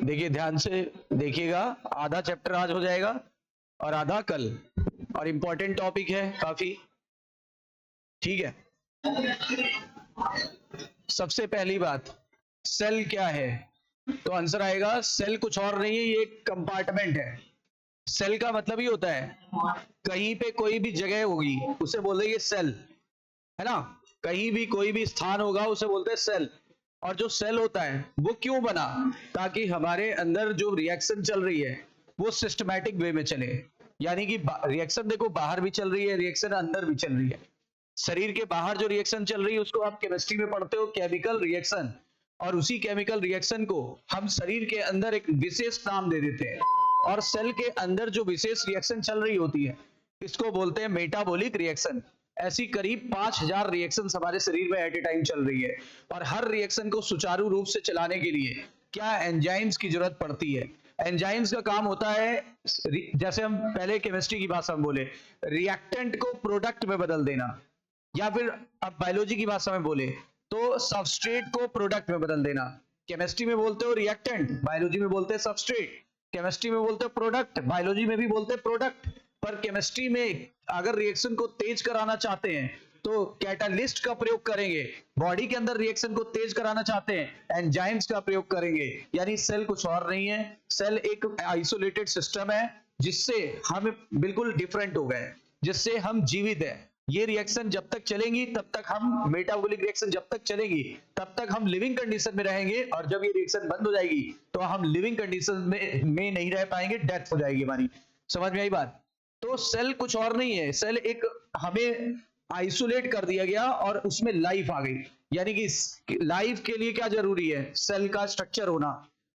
देखिए ध्यान से देखिएगा, आधा चैप्टर आज हो जाएगा और आधा कल, और इंपॉर्टेंट टॉपिक है काफी। ठीक है, सबसे पहली बात, सेल क्या है? तो आंसर आएगा सेल कुछ और नहीं है, ये एक कंपार्टमेंट है। सेल का मतलब ही होता है कहीं पे कोई भी जगह होगी उसे बोलेंगे सेल, है ना। कहीं भी कोई भी स्थान होगा उसे बोलते हैं सेल। और जो सेल होता है वो क्यों बना? ताकि हमारे अंदर जो रिएक्शन चल रही है वो सिस्टमैटिक वे में चले। यानी कि रिएक्शन देखो बाहर भी चल रही है, रिएक्शन अंदर भी चल रही है। शरीर के बाहर जो रिएक्शन चल रही है उसको आप केमिस्ट्री में पढ़ते हो केमिकल रिएक्शन, और उसी केमिकल रिएक्शन को हम शरीर के अंदर एक विशेष नाम दे देते हैं। और सेल के अंदर जो विशेष रिएक्शन चल रही होती है इसको बोलते हैं मेटाबॉलिक रिएक्शन। ऐसी करीब 5000 रिएक्शंस हमारे शरीर में एट ए टाइम चल रही है, और हर रिएक्शन को सुचारू रूप से चलाने के लिए क्या एंजाइम्स की जरूरत पड़ती है। एंजाइम्स का काम होता है, जैसे हम पहले केमिस्ट्री की भाषा में बोले, रिएक्टेंट को प्रोडक्ट में बदल देना, या फिर अब बायोलॉजी की भाषा में बोले तो सबस्ट्रेट को प्रोडक्ट में बदल देना। केमिस्ट्री में बोलते हो रिएक्टेंट, बायोलॉजी में बोलते हैं सबस्ट्रेट। केमिस्ट्री में बोलते हैं प्रोडक्ट, बायोलॉजी में भी बोलते हैं प्रोडक्ट। पर केमिस्ट्री में अगर रिएक्शन को तेज कराना चाहते हैं तो कैटालिस्ट का प्रयोग करेंगे, बॉडी के अंदर रिएक्शन को तेज कराना चाहते हैं एंजाइम्स का प्रयोग करेंगे। यानी सेल कुछ और नहीं है, सेल एक आइसोलेटेड सिस्टम है जिससे हम बिल्कुल डिफरेंट हो गए, जिससे हम जीवित है। ये रिएक्शन जब तक चलेंगी तब तक हम, मेटाबॉलिक रिएक्शन जब तक चलेगी तब तक हम लिविंग कंडीशन में रहेंगे, और जब ये रिएक्शन बंद हो जाएगी तो हम लिविंग कंडीशन में नहीं रह पाएंगे, डेथ हो जाएगी हमारी। समझ में आई बात? तो सेल कुछ और नहीं है, सेल एक हमें आइसोलेट कर दिया गया और उसमें लाइफ आ गई। यानी कि लाइफ के लिए क्या जरूरी है? सेल का स्ट्रक्चर होना।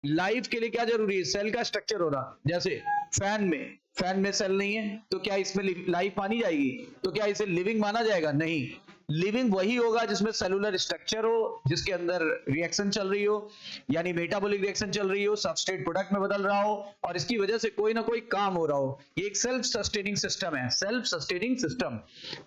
लाइफ के लिए क्या जरूरी है? सेल का स्ट्रक्चर होना। जैसे फैन में सेल नहीं है तो क्या इसमें लाइफ मानी जाएगी? तो क्या इसे लिविंग माना जाएगा? नहीं। लिविंग वही होगा जिसमें सेलुलर स्ट्रक्चर हो, जिसके अंदर रिएक्शन चल रही हो, यानी मेटाबॉलिक रिएक्शन चल रही हो, सबस्ट्रेट प्रोडक्ट में बदल रहा हो, और इसकी वजह से कोई ना कोई काम हो रहा हो। ये एक सेल्फ सस्टेनिंग सिस्टम है, सेल्फ सस्टेनिंग सिस्टम।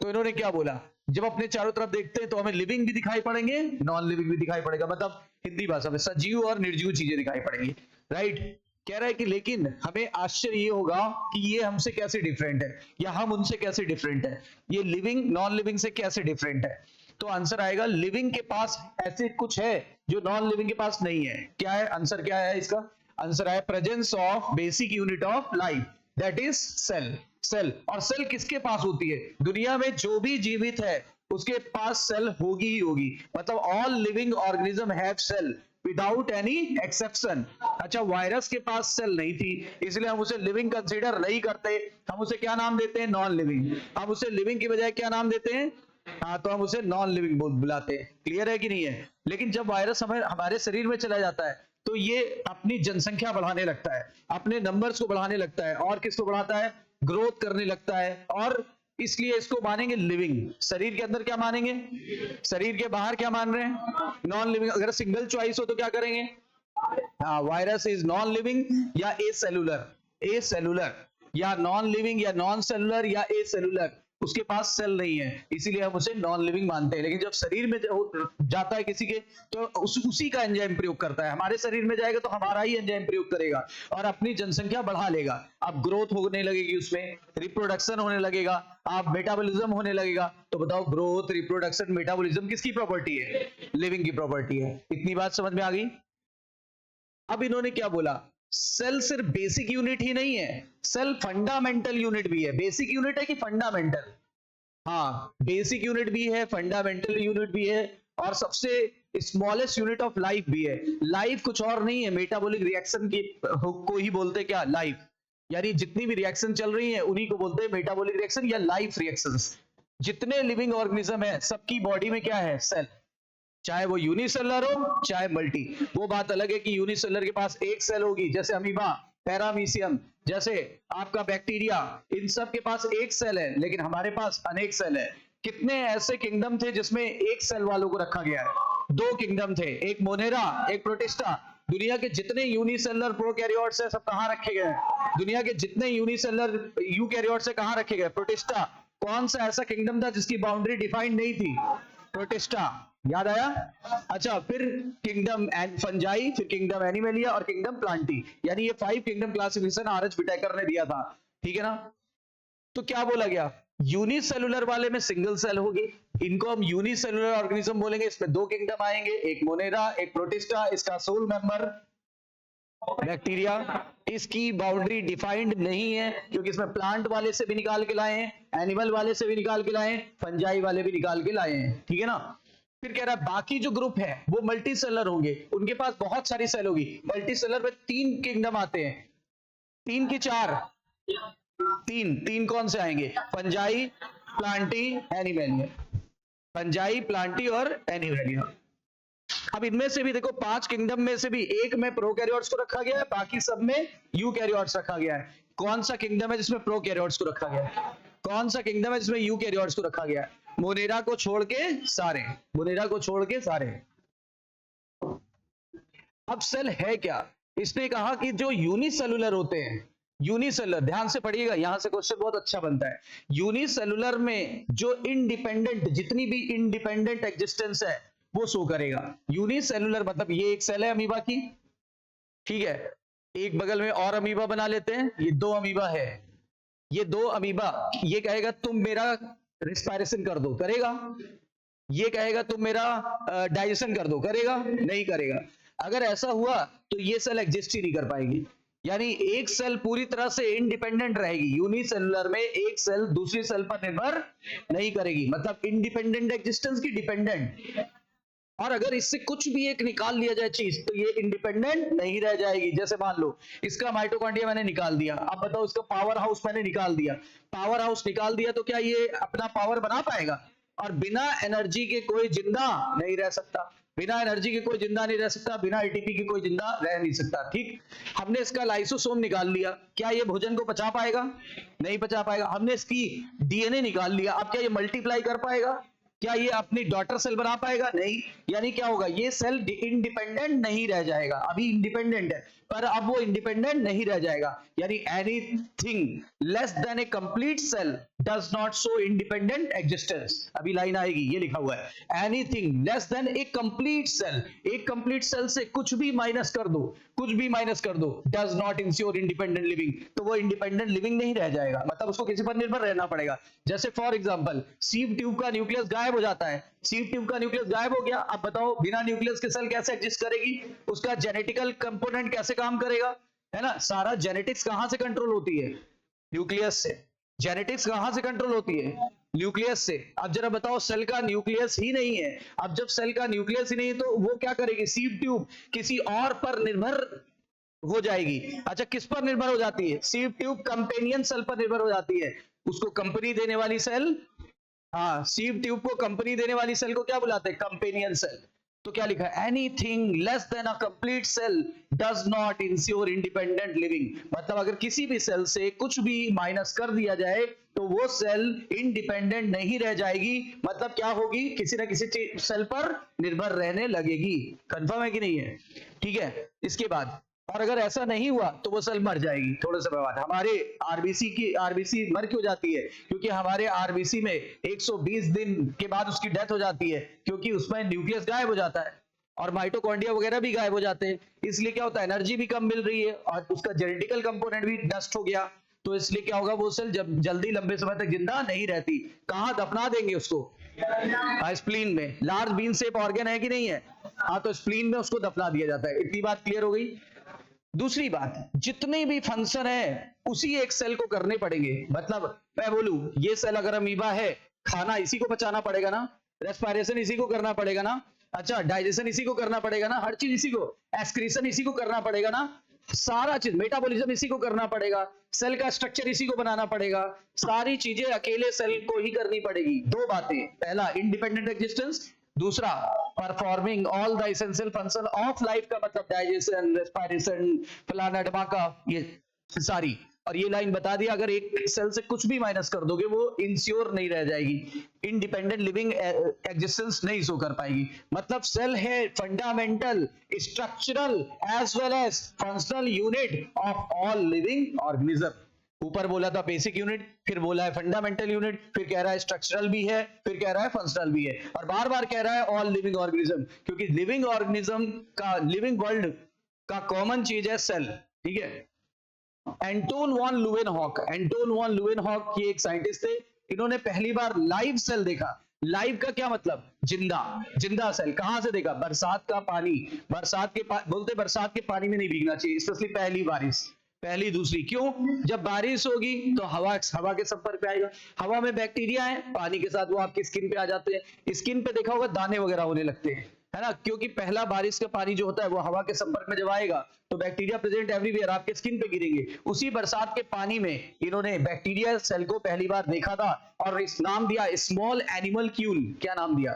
तो इन्होंने क्या बोला, जब अपने चारों तरफ देखते हैं तो हमें लिविंग भी दिखाई पड़ेंगे, नॉन लिविंग भी दिखाई पड़ेगा, मतलब हिंदी भाषा में सजीव और निर्जीव चीजें दिखाई पड़ेंगी। राइट? कह रहा है कि लेकिन हमें आश्चर्य ये होगा कि ये हमसे कैसे डिफरेंट है, या हम उनसे कैसे डिफरेंट है, ये लिविंग नॉन लिविंग से कैसे डिफरेंट है। तो आंसर आएगा लिविंग के पास ऐसे कुछ है जो नॉन लिविंग के पास नहीं है। क्या है आंसर? क्या है इसका आंसर? है presence of basic unit of life, that is cell. Cell, और सेल किसके पास होती है? दुनिया में जो भी जीवित है उसके पास सेल होगी ही होगी। मतलब all living organism have cell without any exception. अच्छा, वायरस के पास सेल नहीं थी इसलिए हम उसे लिविंग कंसीडर नहीं करते, हम उसे क्या नाम देते हैं? Non living. हम उसे लिविंग की बजाय क्या नाम देते हैं? हाँ, तो हम उसे नॉन लिविंग बुलाते हैं। क्लियर है कि नहीं है? लेकिन जब वायरस हमारे शरीर में चला जाता है तो ये अपनी जनसंख्या बढ़ाने लगता है, अपने नंबर्स को बढ़ाने लगता है, और किसको बढ़ाता है? ग्रोथ करने लगता है, और इसलिए इसको मानेंगे लिविंग। शरीर के अंदर क्या मानेंगे? शरीर के बाहर क्या मान रहे हैं? Non living. अगर सिंगल चॉइस हो तो क्या करेंगे? हाँ, वायरस इज नॉन लिविंग या ए सेलुलर, या नॉन लिविंग या नॉन सेलुलर या ए सेलुलर, उसके पास सेल नहीं है इसीलिए हम उसे नॉन लिविंग मानते हैं। लेकिन जब शरीर में जाता है किसी के तो उसी का एंजाइम प्रयोग करता है। हमारे शरीर में जाएगा तो हमारा ही एंजाइम प्रयोग करेगा और अपनी जनसंख्या बढ़ा लेगा। अब ग्रोथ होने लगेगी, उसमें रिप्रोडक्शन होने लगेगा, आप मेटाबॉलिज्म होने लगेगा। तो बताओ, ग्रोथ, रिप्रोडक्शन, मेटाबॉलिज्म किसकी प्रॉपर्टी है? लिविंग की प्रॉपर्टी है। इतनी बात समझ में आ गई? अब इन्होंने क्या बोला, सेल सिर्फ बेसिक यूनिट ही नहीं है, सेल फंडामेंटल यूनिट भी है। बेसिक यूनिट है कि फंडामेंटल? हाँ, बेसिक यूनिट भी है, फंडामेंटल यूनिट भी है, और सबसे स्मॉलेस्ट यूनिट ऑफ लाइफ भी है। लाइफ कुछ और नहीं है, मेटाबॉलिक रिएक्शन की को ही बोलते क्या? लाइफ। यानी जितनी भी रिएक्शन चल रही है उन्हीं को बोलते हैं मेटाबॉलिक रिएक्शन या लाइफ रिएक्शंस। जितने लिविंग ऑर्गेनिज्म है सबकी बॉडी में क्या है? सेल। चाहे वो यूनिसेलर हो चाहे मल्टी। वो बात अलग है कि यूनिसेलर के पास एक सेल होगी, जैसे अमीबा, पैरामीशियम, जैसे आपका बैक्टीरिया, इन सब के पास एक सेल है, लेकिन हमारे पास अनेक सेल है। कितने ऐसे किंगडम थे जिसमें एक सेल वालों को रखा गया है? 2 किंगडम थे, एक मोनेरा, एक प्रोटिस्टा। दुनिया के जितने यूनिसेलर प्रोकैरियोट्स है सब कहां रखे गए? दुनिया के जितने यूनिसेलर यूकैरियोट्स है कहां रखे गए? प्रोटिस्टा। कौन सा ऐसा किंगडम था जिसकी बाउंड्री डिफाइंड नहीं थी? प्रोटिस्टा। याद आया? अच्छा, फिर किंगडम फंजाई, फिर किंगडम एनिमलिया और किंगडम प्लांटी, यानी ये 5 किंगडम क्लासिफिकेशन आर.एच. विटेकर ने दिया था, ठीक है ना? तो क्या बोला गया, यूनिसेलुलर वाले में सिंगल सेल होगी, इनको हम यूनिसेलुलर ऑर्गेनिज्म बोलेंगे। इसमें 2 किंगडम आएंगे, एक मोनेरा, एक प्रोटिस्टा, इसका सोल मेंबर बैक्टीरिया। इसकी बाउंड्री डिफाइंड नहीं है, क्योंकि इसमें प्लांट वाले से भी निकाल के लाए हैं, एनिमल वाले से भी निकाल के लाए हैं, फंजाई वाले भी निकाल के लाए हैं, ठीक है ना? फिर कह रहा है बाकी जो ग्रुप है वो मल्टी सेलर होंगे, उनके पास बहुत सारी सेल होगी। मल्टी सेलर में 3 किंगडम आते हैं, 3 की 4, 3 कौन से आएंगे, fungi, Plantae, Animalia, fungi, Plantae और एनिमलिया। अब इनमें से भी देखो 5 किंगडम में से भी एक में प्रोकैरियोट्स को रखा गया है, बाकी सब में यूकैरियोट्स रखा गया है। कौन सा किंगडम है जिसमें प्रोकैरियोट्स को रखा गया है? कौन सा किंगडम है जिसमें यूकैरियोट्स को रखा गया है? मोनेरा को छोड़ के सारे, मोनेरा को छोड़ के सारे। अब सेल है क्या? इसने कहा कि जो यूनिसेलुलर होते हैं, यूनिसेलुलर, ध्यान से पढ़िएगा, यहां से क्वेश्चन बहुत अच्छा बनता है। यूनिसेलुलर में जो इंडिपेंडेंट, जितनी भी इंडिपेंडेंट एग्जिस्टेंस है वो शो करेगा। यूनिसेलुलर मतलब ये एक सेल है अमीबा की, ठीक है, एक बगल में और अमीबा बना लेते हैं, ये 2 अमीबा है, ये 2 अमीबा, ये कहेगा तुम मेरा रेस्पिरेशन कर दो, करेगा? ये कहेगा तुम मेरा डाइजेशन कर दो, करेगा? नहीं करेगा। अगर ऐसा हुआ तो ये सेल एग्जिस्ट ही नहीं कर पाएगी, यानी एक सेल पूरी तरह से इंडिपेंडेंट रहेगी। यूनिसेलुलर में एक सेल दूसरी सेल पर निर्भर नहीं करेगी, मतलब इंडिपेंडेंट एग्जिस्टेंस की डिपेंडेंट। और अगर इससे कुछ भी एक निकाल लिया जाए चीज, तो ये इंडिपेंडेंट नहीं रह जाएगी। जैसे मान लो इसका माइटोकॉन्ड्रिया मैंने निकाल दिया, अब बताओ इसका पावर हाउस मैंने निकाल दिया, पावर हाउस निकाल दिया तो क्या ये अपना पावर बना पाएगा? और बिना एनर्जी के कोई जिंदा नहीं रह सकता, बिना एनर्जी के कोई जिंदा नहीं रह सकता, बिना एटीपी के कोई जिंदा रह नहीं सकता, ठीक? हमने इसका लाइसोसोम निकाल लिया, क्या ये भोजन को पचा पाएगा? नहीं पचा पाएगा। हमने इसकी डीएनए निकाल लिया, अब क्या ये मल्टीप्लाई कर पाएगा? क्या ये अपनी डॉटर सेल बना पाएगा? नहीं। यानी क्या होगा, ये सेल इंडिपेंडेंट नहीं रह जाएगा। अभी इंडिपेंडेंट है पर अब वो इंडिपेंडेंट नहीं रह जाएगा। यानी anything less than a complete cell does not show independent existence. अभी लाइन आएगी, ये लिखा हुआ है, anything less than a complete cell, एक कंप्लीट सेल से कुछ भी माइनस कर दो, कुछ भी माइनस कर दो, does not ensure independent living, तो वो इंडिपेंडेंट लिविंग नहीं रह जाएगा, मतलब उसको किसी पर निर्भर रहना पड़ेगा। जैसे फॉर एग्जांपल सीव ट्यूब का न्यूक्लियस गायब हो जाता है, सीव ट्यूब का न्यूक्लियस गायब हो गया, अब बताओ बिना न्यूक्लियस के सेल कैसे एग्जिस्ट करेगी? उसका जेनेटिकल कंपोनेंट कैसे काम करेगा, है ना? सारा जेनेटिक्स कहां से कंट्रोल होती है? न्यूक्लियस से। जेनेटिक्स कहां से कंट्रोल होती है? न्यूक्लियस से। अब जरा बताओ, सेल का न्यूक्लियस ही नहीं है, अब जब सेल का न्यूक्लियस ही नहीं है तो वो क्या करेगी? सीव ट्यूब किसी और पर निर्भर हो जाएगी। अच्छा, किस पर निर्भर हो जाती है? सीव ट्यूब कंपेनियन सेल पर निर्भर हो जाती है, उसको कंपनी देने वाली सेल, हाँ, सीव ट्यूब को कंपनी देने वाली सेल को क्या बुलाते हैं? Companion cell. तो क्या लिखा है? Anything less than a complete cell does not ensure independent living, मतलब अगर किसी भी सेल से कुछ भी माइनस कर दिया जाए तो वो सेल इंडिपेंडेंट नहीं रह जाएगी, मतलब क्या होगी? किसी ना किसी सेल पर निर्भर रहने लगेगी। कंफर्म है कि नहीं है? ठीक है। इसके बाद, और अगर ऐसा नहीं हुआ तो वो सेल मर जाएगी थोड़े समय बाद। हमारे आरबीसी मर क्यों जाती है? क्योंकि हमारे आरबीसी में 120 दिन के बाद उसकी डेथ हो जाती है, क्योंकि उसमें न्यूक्लियस गायब हो जाता है और माइटोकॉन्ड्रिया वगैरह भी गायब हो जाते हैं। इसलिए क्या होता है? एनर्जी भी कम मिल रही है और उसका जेनेटिकल कंपोनेंट भी नष्ट हो गया, तो इसलिए क्या होगा? वो सेल जब जल्दी लंबे समय तक जिंदा नहीं रहती। कहां दफना देंगे उसको? स्प्लीन में। लार्ज बीन शेप ऑर्गन है कि नहीं है? हाँ, तो स्प्लीन में उसको दफना दिया जाता है। इतनी बात क्लियर हो गई। दूसरी बात, जितने भी फंक्शन है उसी एक सेल को करने पड़ेंगे। मतलब मैं बोलूं, ये सेल अगर अमीबा है, खाना इसी को पचाना पड़ेगा ना, रेस्पिरेशन इसी को करना पड़ेगा ना, अच्छा डाइजेशन इसी को करना पड़ेगा ना, हर चीज इसी को, एक्सक्रीशन इसी को करना पड़ेगा ना, सारा चीज, मेटाबॉलिज्म इसी को करना पड़ेगा, सेल का स्ट्रक्चर इसी को बनाना पड़ेगा, सारी चीजें अकेले सेल को ही करनी पड़ेगी। दो बातें, पहला इंडिपेंडेंट एग्जिस्टेंस, दूसरा performing all the essential function of life, का मतलब डाइजेशन, रेस्पिरेशन, फलाना ढमाका, ये सारी। और ये लाइन बता दिया, अगर एक सेल से कुछ भी माइनस कर दोगे वो इंश्योर नहीं रह जाएगी, इंडिपेंडेंट लिविंग एग्जिस्टेंस नहीं शो कर पाएगी। मतलब सेल है fundamental, structural as well as functional unit of all living organism. ऊपर बोला था बेसिक यूनिट, फिर बोला है फंडामेंटल यूनिट, फिर कह रहा है स्ट्रक्चरल भी है, फिर कह रहा है फंक्शनल भी है, और बार बार कह रहा है ऑल लिविंग ऑर्गेनिज्म, क्योंकि लिविंग ऑर्गेनिज्म का, लिविंग वर्ल्ड का कॉमन चीज है सेल, ठीक है। एंटोन वॉन लुवेनहॉक, एंटोन वॉन लुवेनहॉक ये एक साइंटिस्ट थे, इन्होंने पहली बार लाइव सेल देखा। लाइव का क्या मतलब? जिंदा, जिंदा सेल। कहां से देखा? बरसात का पानी, बोलते बरसात के पानी में नहीं भीगना चाहिए, स्पेशली पहली बारिश, पहली दूसरी। क्यों? जब बारिश होगी तो हवा के संपर्क पे आएगा, हवा में बैक्टीरिया है, पानी के साथ वो आपकी स्किन पे आ जाते हैं, स्किन पे देखा होगा दाने वगैरह होने लगते हैं, है ना, क्योंकि पहला बारिश का पानी जो होता है वो हवा के संपर्क में जब आएगा तो बैक्टीरिया प्रेजेंट एवरीवेयर, आपके स्किन पे गिरेंगे। उसी बरसात के पानी में इन्होंने बैक्टीरिया सेल को पहली बार देखा था, और इस नाम दिया स्मॉल एनिमल क्यूल। क्या नाम दिया?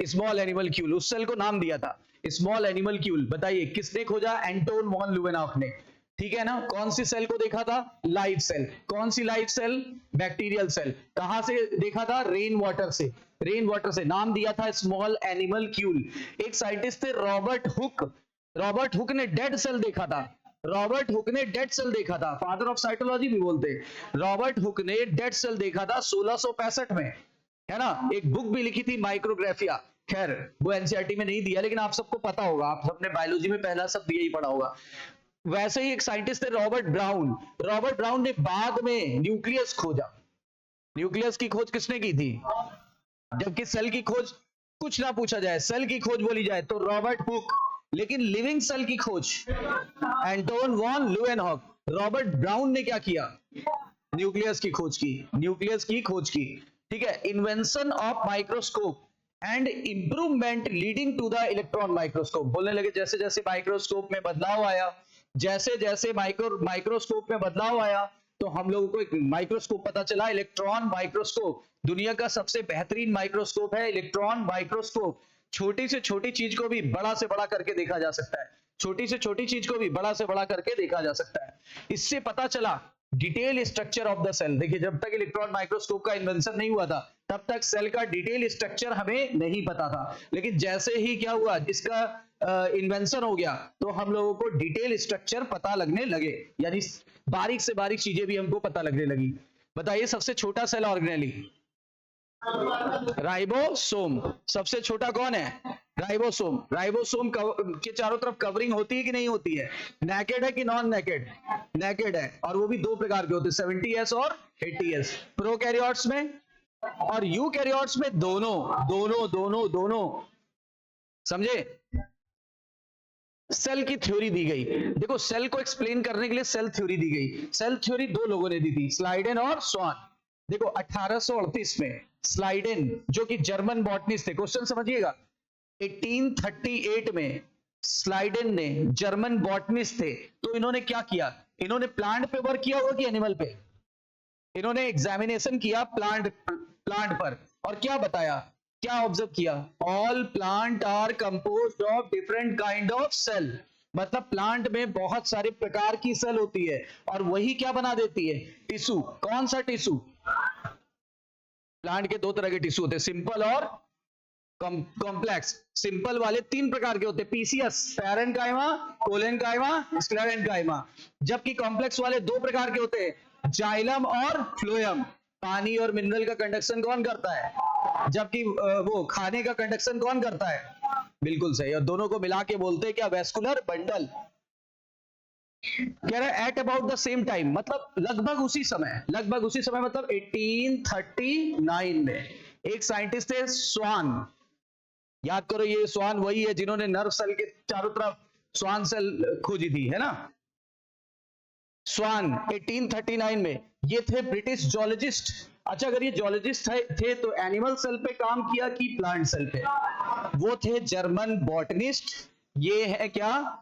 स्मॉल एनिमल क्यूल, उस सेल को नाम दिया था स्मॉल एनिमल क्यूल। बताइए किसने खोजा? एंटोन वॉन लुवेनहॉक ने, ठीक है ना। कौन सी सेल को देखा था? Live cell. कौन सी लाइव सेल? Bacterial cell. कहां से देखा था? रेन वाटर से, रेन वाटर से। नाम दिया था स्मॉल एनिमल क्यूल। एक साइंटिस्ट थे रॉबर्ट हुक, रॉबर्ट हुक ने डेड सेल देखा था, रॉबर्ट हुक ने डेड सेल देखा था, फादर ऑफ साइटोलॉजी भी बोलते हैं। रॉबर्ट हुक ने डेड सेल देखा था 1665 में, है ना। एक बुक भी लिखी थी माइक्रोग्राफिया, खैर वो एनसीईआरटी में नहीं दिया, लेकिन आप सबको पता होगा, आप सबने बायोलॉजी में पहला सब दिया ही पढ़ा होगा। वैसे ही एक साइंटिस्ट थे रॉबर्ट ब्राउन, रॉबर्ट ब्राउन ने बाद में न्यूक्लियस खोजा। न्यूक्लियस की खोज किसने की थी? जबकि सेल की खोज कुछ ना पूछा जाए, सेल की खोज बोली जाए तो रॉबर्ट हुक, लेकिन लिविंग सेल की खोज एंटोन वॉन लुवेनहॉक। रॉबर्ट ब्राउन ने क्या किया? न्यूक्लियस की खोज की, न्यूक्लियस की खोज की, ठीक है। Invention of microscope and improvement leading to the electron microscope. बोलने लगे जैसे जैसे माइक्रोस्कोप में बदलाव आया, जैसे जैसे माइक्रोस्कोप में बदलाव आया, तो हम लोगों को एक माइक्रोस्कोप पता चला, इलेक्ट्रॉन माइक्रोस्कोप। दुनिया का सबसे बेहतरीन माइक्रोस्कोप है इलेक्ट्रॉन माइक्रोस्कोप। छोटी से छोटी चीज को भी बड़ा से बड़ा करके देखा जा सकता है, छोटी से छोटी चीज को भी बड़ा से बड़ा करके देखा जा सकता है। इससे पता चला detail structure of the cell. देखिए जब तक इलेक्ट्रॉन माइक्रोस्कोप का इन्वेंशन नहीं हुआ था तब तक सेल का डिटेल स्ट्रक्चर हमें नहीं पता था, लेकिन जैसे ही क्या हुआ, इसका इन्वेंशन हो गया, तो हम लोगों को डिटेल स्ट्रक्चर पता लगने लगे, यानी बारीक से बारीक चीजें भी हमको पता लगने लगी। बताइए सबसे छोटा सेल ऑर्गेनेली? राइबोसोम। सबसे छोटा कौन है? राइबोसोम। राइबोसोम के चारों तरफ कवरिंग होती है कि नहीं होती है? नेकेड है कि नॉन नेकेड? नेकेड है, और वो भी दो प्रकार के होते हैं, 70s और 80s। प्रोकैरियोट्स में और यूकैरियोट्स में दोनों दोनों दोनों दोनों। समझे? सेल की थ्योरी दी गई। देखो सेल को एक्सप्लेन करने के लिए सेल थ्योरी दी गई। सेल थ्योरी दो लोगों ने दी थी, स्लाइडेन और स्वान। देखो 1838 में स्लाइडेन, जो कि जर्मन बॉटनिस्ट थे, क्वेश्चन समझिएगा, 1838 में स्लाइडेन ने, जर्मन बॉटनिस्ट थे, तो इन्होंने क्या किया? इन्होंने प्लांट पे वर्क किया होगा कि एनिमल पे? इन्होंने एग्जामिनेशन किया प्लांट पर, और क्या बताया, क्या ऑब्जर्व किया? All plant are composed of different kind of cell. मतलब प्लांट में बहुत सारे प्रकार की सेल होती है, और वही क्या बना देती है? टिश्यू। कौन सा टिश्यू? प्लांट के दो तरह के टिश्यू होते हैं, सिंपल और कॉम्प्लेक्स। सिंपल वाले तीन प्रकार के होते हैं, पीसीएस, पैरेन्काइमा, कोलेनकाइमा, स्क्लेरेन्काइमा। जबकि कॉम्प्लेक्स वाले दो प्रकार के होते हैं, जाइलम और फ्लोएम। पानी और मिनरल का कंडक्शन कौन करता है? जबकि वो खाने का कंडक्शन कौन करता है? बिल्कुल सही। और दोनों को मिला के बोलते हैं क्या? Vascular bundle. कह रहा है at about the same time, मतलब लगभग उसी समय, लगभग उसी समय मतलब 1839 में एक साइंटिस्ट थे स्वान। याद करो ये स्वान वही है जिन्होंने नर्व सेल के चारों तरफ स्वान सेल खोजी थी, है ना। स्वान 1839 में, ये थे ब्रिटिश जूलॉजिस्ट। अच्छा अगर ये जूलॉजिस्ट थे तो एनिमल सेल पे काम किया कि प्लांट सेल पे? वो थे जर्मन बॉटनिस्ट। ये है क्या?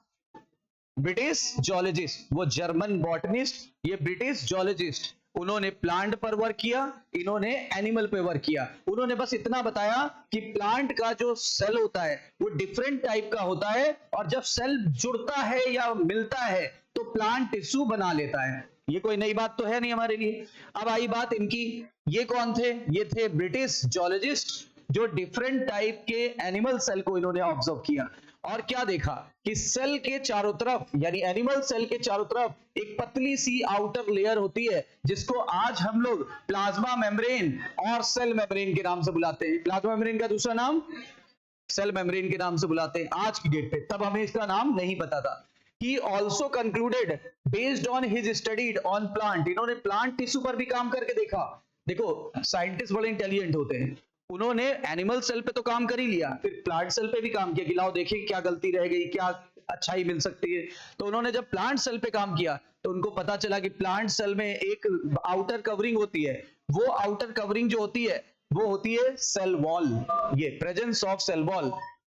British zoologist. वो जर्मन बॉटनिस्ट, ये ब्रिटिश जूलॉजिस्ट। उन्होंने प्लांट पर वर्क किया, इन्होंने एनिमल पे वर्क किया। उन्होंने बस इतना बताया कि प्लांट का जो सेल होता है वो डिफरेंट टाइप का होता है, और जब सेल जुड़ता है या मिलता है तो प्लांट टिश्यू बना लेता है। ये कोई नई बात तो है नहीं हमारे लिए। अब आई बात इनकी, ये कौन थे? ये थे ब्रिटिश जूलॉजिस्ट, जो डिफरेंट टाइप के एनिमल सेल को इन्होंने ऑब्जर्व किया। और क्या देखा कि सेल के चारों तरफ, यानी एनिमल सेल के चारों तरफ एक पतली सी आउटर लेयर होती है, जिसको आज हम लोग प्लाज्मा मेम्ब्रेन और सेल मेम्ब्रेन के नाम से बुलाते हैं। प्लाज्मा मेम्ब्रेन का दूसरा नाम सेल मेम्ब्रेन के नाम से बुलाते हैं आज की डेट पे, तब हमें इसका नाम नहीं पता था। He also concluded based on his studied on plant, इन्होंने प्लांट टिश्यू पर भी काम करके देखा। देखो साइंटिस्ट बड़े इंटेलिजेंट होते हैं, उन्होंने एनिमल सेल पे तो काम कर ही लिया, फिर प्लांट सेल पे भी काम किया कि लाओ देखिए क्या गलती रह गई, क्या अच्छाई मिल सकती है। तो उन्होंने जब प्लांट सेल पे काम किया तो उनको पता चला कि प्लांट सेल में एक आउटर कवरिंग होती है, वो आउटर कवरिंग जो होती है वो होती है सेल वॉल, ये प्रेजेंस ऑफ सेल वॉल।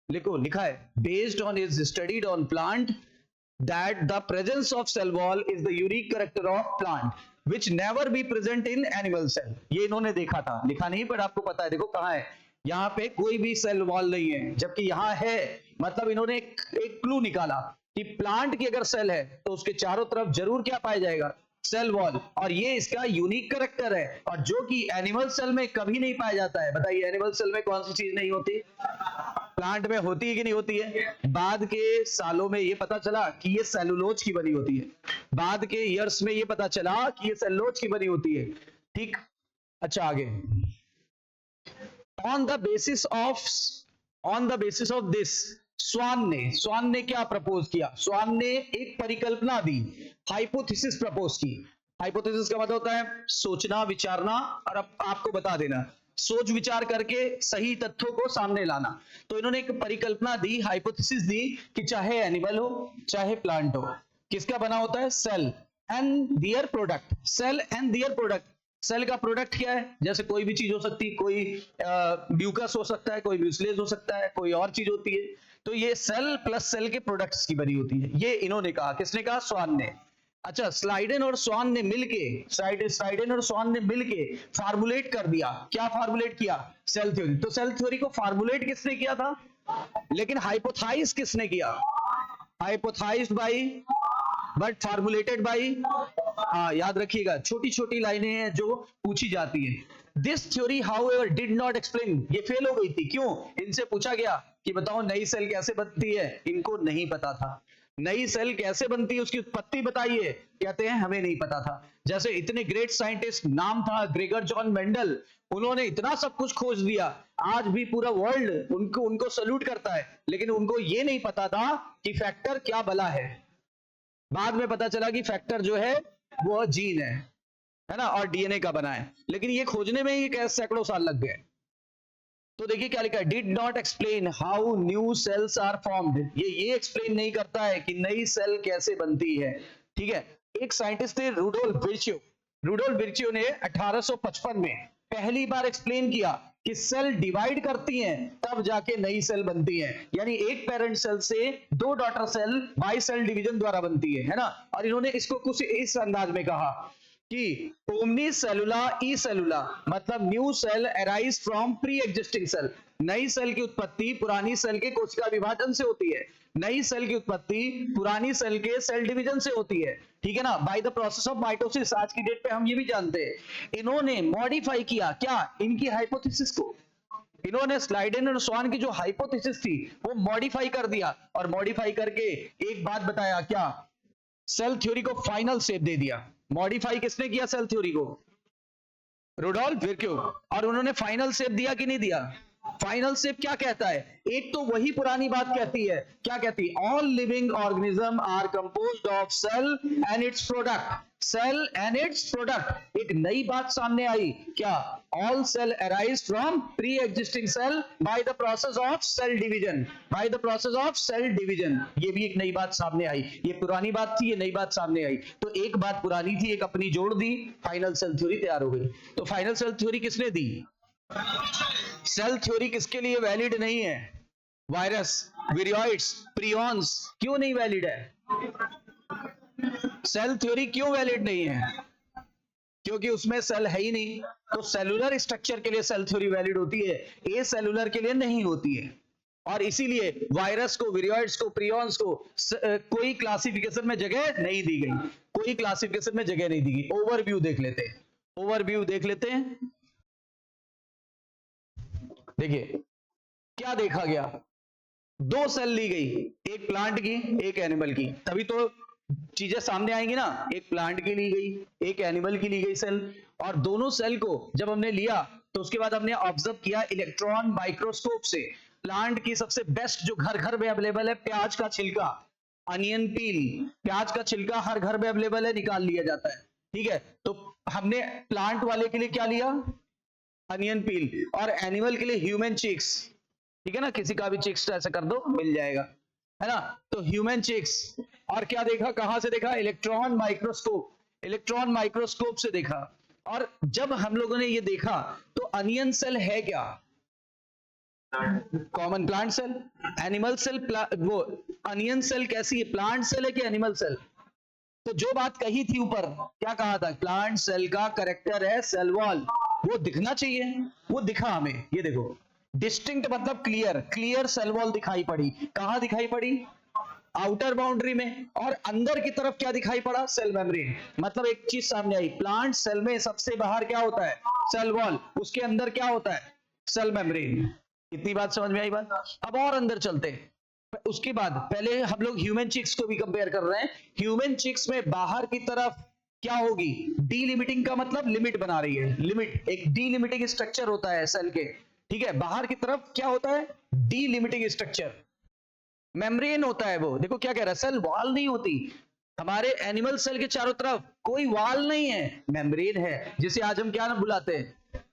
लिखो, लिखा है based on is studied on plant that the presence of cell wall is the unique character of plant which never be present in animal cell। ये इन्होंने देखा था, लिखा नहीं पर आपको पता है। देखो कहां है, यहां पे कोई भी सेल वॉल नहीं है, जबकि यहां है। मतलब इन्होंने एक क्लू निकाला कि प्लांट की अगर सेल है तो उसके चारों तरफ जरूर क्या पाया जाएगा, सेल वॉल, और ये इसका यूनिक कैरेक्टर है, और जो कि एनिमल सेल में कभी नहीं पाया जाता है। बताइए एनिमल सेल में कौन सी चीज नहीं होती, प्लांट में होती है कि नहीं होती है। बाद के सालों में ये पता चला कि ये सेलुलोज की बनी होती है, बाद के ईयर्स में ये पता चला कि ये सेलुलोज की बनी होती है। ठीक, अच्छा आगे, on the basis of this Swan ने क्या प्रपोज किया, स्वान ने एक परिकल्पना दी, हाइपोथेसिस प्रपोज की। हाइपोथेसिस का मतलब होता है सोचना, विचारना और आपको बता देना, सोच विचार करके सही तथ्यों को सामने लाना। तो इन्होंने एक परिकल्पना दी, हाइपोथेसिस दी कि चाहे एनिमल हो चाहे प्लांट हो, किसका बना होता है, cell and their product, cell and their product. Cell का प्रोडक्ट क्या है, जैसे कोई भी चीज हो सकती है, कोई म्यूकस हो सकता है, कोई म्यूसलेज हो सकता है, कोई और चीज होती है। तो ये सेल प्लस सेल के प्रोडक्ट्स की बनी होती है, ये इन्होंने कहा। किसने कहा, स्वान ने। अच्छा, स्लाइडेन और स्वान ने मिलके फार्मुलेट कर दिया। क्या फार्मुलेट किया, सेल थ्योरी। तो सेल थ्योरी को फार्मुलेट किसने किया था, लेकिन हाइपोथाइज किसने किया, हाइपोथाइज्ड बाय बट फार्मुलेटेड बाय। हाँ याद रखिएगा, छोटी छोटी लाइनें हैं जो पूछी जाती है। This theory however did not explain, ये फेल हो गई थी। क्यों, इनसे पूछा गया कि बताओ नई सेल कैसे बनती है, इनको नहीं पता था। नई सेल कैसे बनती है, उसकी उत्पत्ति बताइए, कहते हैं हमें नहीं पता था। जैसे इतने ग्रेट साइंटिस्ट, नाम था ग्रेगर जॉन मेंडल, उन्होंने इतना सब कुछ खोज दिया, आज भी पूरा वर्ल्ड उनको सल्यूट करता है, लेकिन उनको ये नहीं पता था कि फैक्टर क्या बला है। बाद में पता चला कि फैक्टर जो है वो जीन है ना, और डीएनए का बना है, लेकिन ये खोजने में ही सैकड़ों साल लग गए। तो देखिए क्या लिखा है, did not explain how new cells are formed, ये एक्सप्लेन नहीं करता है कि नई सेल कैसे बनती है। ठीक है, एक साइंटिस्ट थे रूडोल्फ विर्चियो ने 1855 में पहली बार एक्सप्लेन किया कि सेल डिवाइड करती हैं तब जाके नई सेल बनती है, यानी एक पेरेंट सेल से दो daughter cell by cell division द्वारा बनती है ना। और इन्होंने इसको कुछ इस अंदाज में कहा कि ओमनी सेलुला ई सेलुला, मतलब new cell arise from pre existing cell, नई सेल की उत्पत्ति पुरानी सेल के कोशिका विभाजन से होती है, नई सेल की उत्पत्ति पुरानी सेल के सेल डिवीजन से होती है। ठीक है ना, bye the process of mitosis. आज की डेट पे हम ये भी जानते हैं। इन्होंने मॉडिफाई किया क्या, इनकी हाइपोथेसिस को, इन्होंने स्लाइडेन और स्वान की जो हाइपोथेसिस थी वो मॉडिफाई कर दिया, और मॉडिफाई करके एक बात बताया, क्या, सेल थ्योरी को फाइनल शेप दे दिया। मॉडिफाई किसने किया सेल थ्योरी को, रूडोल्फ विर्च्यू। और उन्होंने फाइनल शेप दिया कि नहीं दिया, फाइनल शेप क्या कहता है, एक तो वही पुरानी बात कहती है, क्या कहती है, all living organism are composed of cell and its product, cell and its product. एक नई बात सामने आई, क्या, all cell arise from pre existing cell by the process of cell division, by the process of cell division. ये भी एक नई बात सामने आई, ये पुरानी बात थी, ये नई बात सामने आई। तो एक बात पुरानी थी, एक अपनी जोड़ दी, फाइनल सेल थ्योरी तैयार हो गई। तो फाइनल सेल थ्योरी किसने दी, सेल थ्योरी किसके लिए वैलिड नहीं है, वायरस, विरियोइड्स, प्रियॉन्स, क्यों नहीं वैलिड है, सेल थ्योरी क्यों वैलिड नहीं है, क्योंकि उसमें सेल है ही नहीं। तो सेलुलर स्ट्रक्चर के लिए सेल थ्योरी वैलिड होती है, ए सेलुलर के लिए नहीं होती है। और इसीलिए वायरस को, विरियोइड्स को, प्रियॉन्स को कोई क्लासिफिकेशन में जगह नहीं दी गई, कोई क्लासिफिकेशन में जगह नहीं दी गई। ओवरव्यू देख लेते हैं, ओवरव्यू देख लेते हैं। देखिए क्या देखा गया, दो सेल ली गई, एक प्लांट की एक एनिमल की, तभी तो चीजें सामने आएंगी ना। एक प्लांट की ली गई, एक एनिमल की ली गई सेल, और दोनों सेल को जब हमने लिया तो उसके बाद हमने ऑब्जर्व किया इलेक्ट्रॉन माइक्रोस्कोप से। प्लांट की सबसे बेस्ट जो घर घर में अवेलेबल है, प्याज का छिलका, अनियन पील, प्याज का छिलका हर घर में अवेलेबल है, निकाल लिया जाता है, ठीक है। तो हमने प्लांट वाले के लिए क्या लिया, अनियन पील, और एनिमल के लिए ह्यूमन चिक्स, ठीक है ना, किसी का भी चिक्स ऐसा कर दो मिल जाएगा, है ना। तो ह्यूमन चिक्स, और क्या देखा, कहां से देखा, इलेक्ट्रॉन माइक्रोस्कोप, इलेक्ट्रॉन माइक्रोस्कोप से देखा। और जब हम लोगों ने ये देखा तो अनियन सेल है क्या, common plant cell, animal cell, वो अनियन सेल कैसी है, प्लांट सेल है कि एनिमल सेल। तो जो बात कही थी ऊपर, क्या कहा था, प्लांट सेल का कैरेक्टर है सेल वॉल, वो दिखना चाहिए, वो दिखा हमें, ये देखो डिस्टिंक्ट मतलब क्लियर, क्लियर सेल वॉल दिखाई पड़ी। कहां दिखाई पड़ी, आउटर बाउंड्री में, और अंदर की तरफ क्या दिखाई पड़ा, सेल मेम्ब्रेन। मतलब एक चीज सामने आई, प्लांट सेल में सबसे बाहर क्या होता है, सेल वॉल, उसके अंदर क्या होता है, सेल मेम्ब्रेन। इतनी बात समझ में आई बात। अब और अंदर चलते हैं, उसके बाद पहले हम लोग ह्यूमन चिक्स को भी कंपेयर कर रहे हैं। ह्यूमन चिक्स में बाहर की तरफ क्या होगी, डीलिमिटिंग का मतलब लिमिट बना रही है, लिमिट, एक डीलिमिटिंग स्ट्रक्चर होता है सेल के, ठीक है। बाहर की तरफ क्या होता है, डीलिमिटिंग स्ट्रक्चर, मेम्ब्रेन होता है वो। देखो क्या कह रहा है, सेल वॉल नहीं होती, हमारे एनिमल सेल के चारों तरफ कोई वॉल नहीं है, मेम्ब्रेन है, जिसे आज हम क्या ना बुलाते हैं,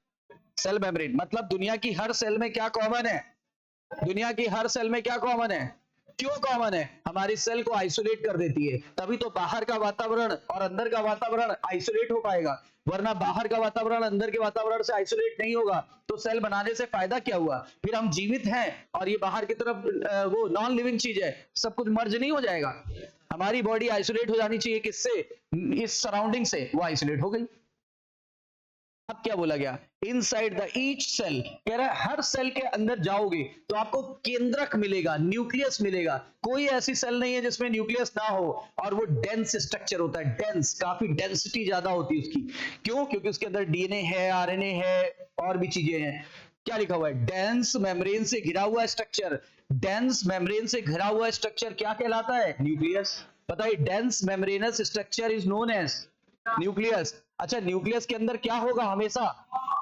सेल मेम्ब्रेन। मतलब दुनिया की हर सेल में क्या कॉमन है, दुनिया की हर सेल में क्या कॉमन है, क्यों कॉमन है, हमारी सेल को आइसोलेट कर देती है, तभी तो बाहर का वातावरण और अंदर का वातावरण आइसोलेट हो पाएगा, वरना बाहर का वातावरण अंदर के वातावरण से आइसोलेट नहीं होगा तो सेल बनाने से फायदा क्या हुआ, फिर हम जीवित हैं और ये बाहर की तरफ वो नॉन लिविंग चीज है, सब कुछ मर्ज नहीं हो जाएगा। हमारी बॉडी आइसोलेट हो जानी चाहिए, किससे, इस सराउंडिंग से, वो आइसोलेट हो गई। अब क्या बोला गया, इनसाइड द ईच सेल, कह रहा है हर सेल के अंदर जाओगे तो आपको केंद्रक मिलेगा, न्यूक्लियस मिलेगा। कोई ऐसी सेल नहीं है जिसमें न्यूक्लियस ना हो, और वो डेंस स्ट्रक्चर होता है, डेंस, काफी डेंसिटी ज्यादा होती है उसकी। क्यों, क्योंकि उसके अंदर डीएनए है, आरएनए है, और भी चीजें हैं। क्या लिखा हुआ है, डेंस मेम्ब्रेन से घिरा हुआ स्ट्रक्चर, डेंस मेम्ब्रेन से घिरा हुआ स्ट्रक्चर क्या कहलाता है, न्यूक्लियस। बताइए, dense membranous structure is known as nucleus. अच्छा, न्यूक्लियस के अंदर क्या होगा हमेशा,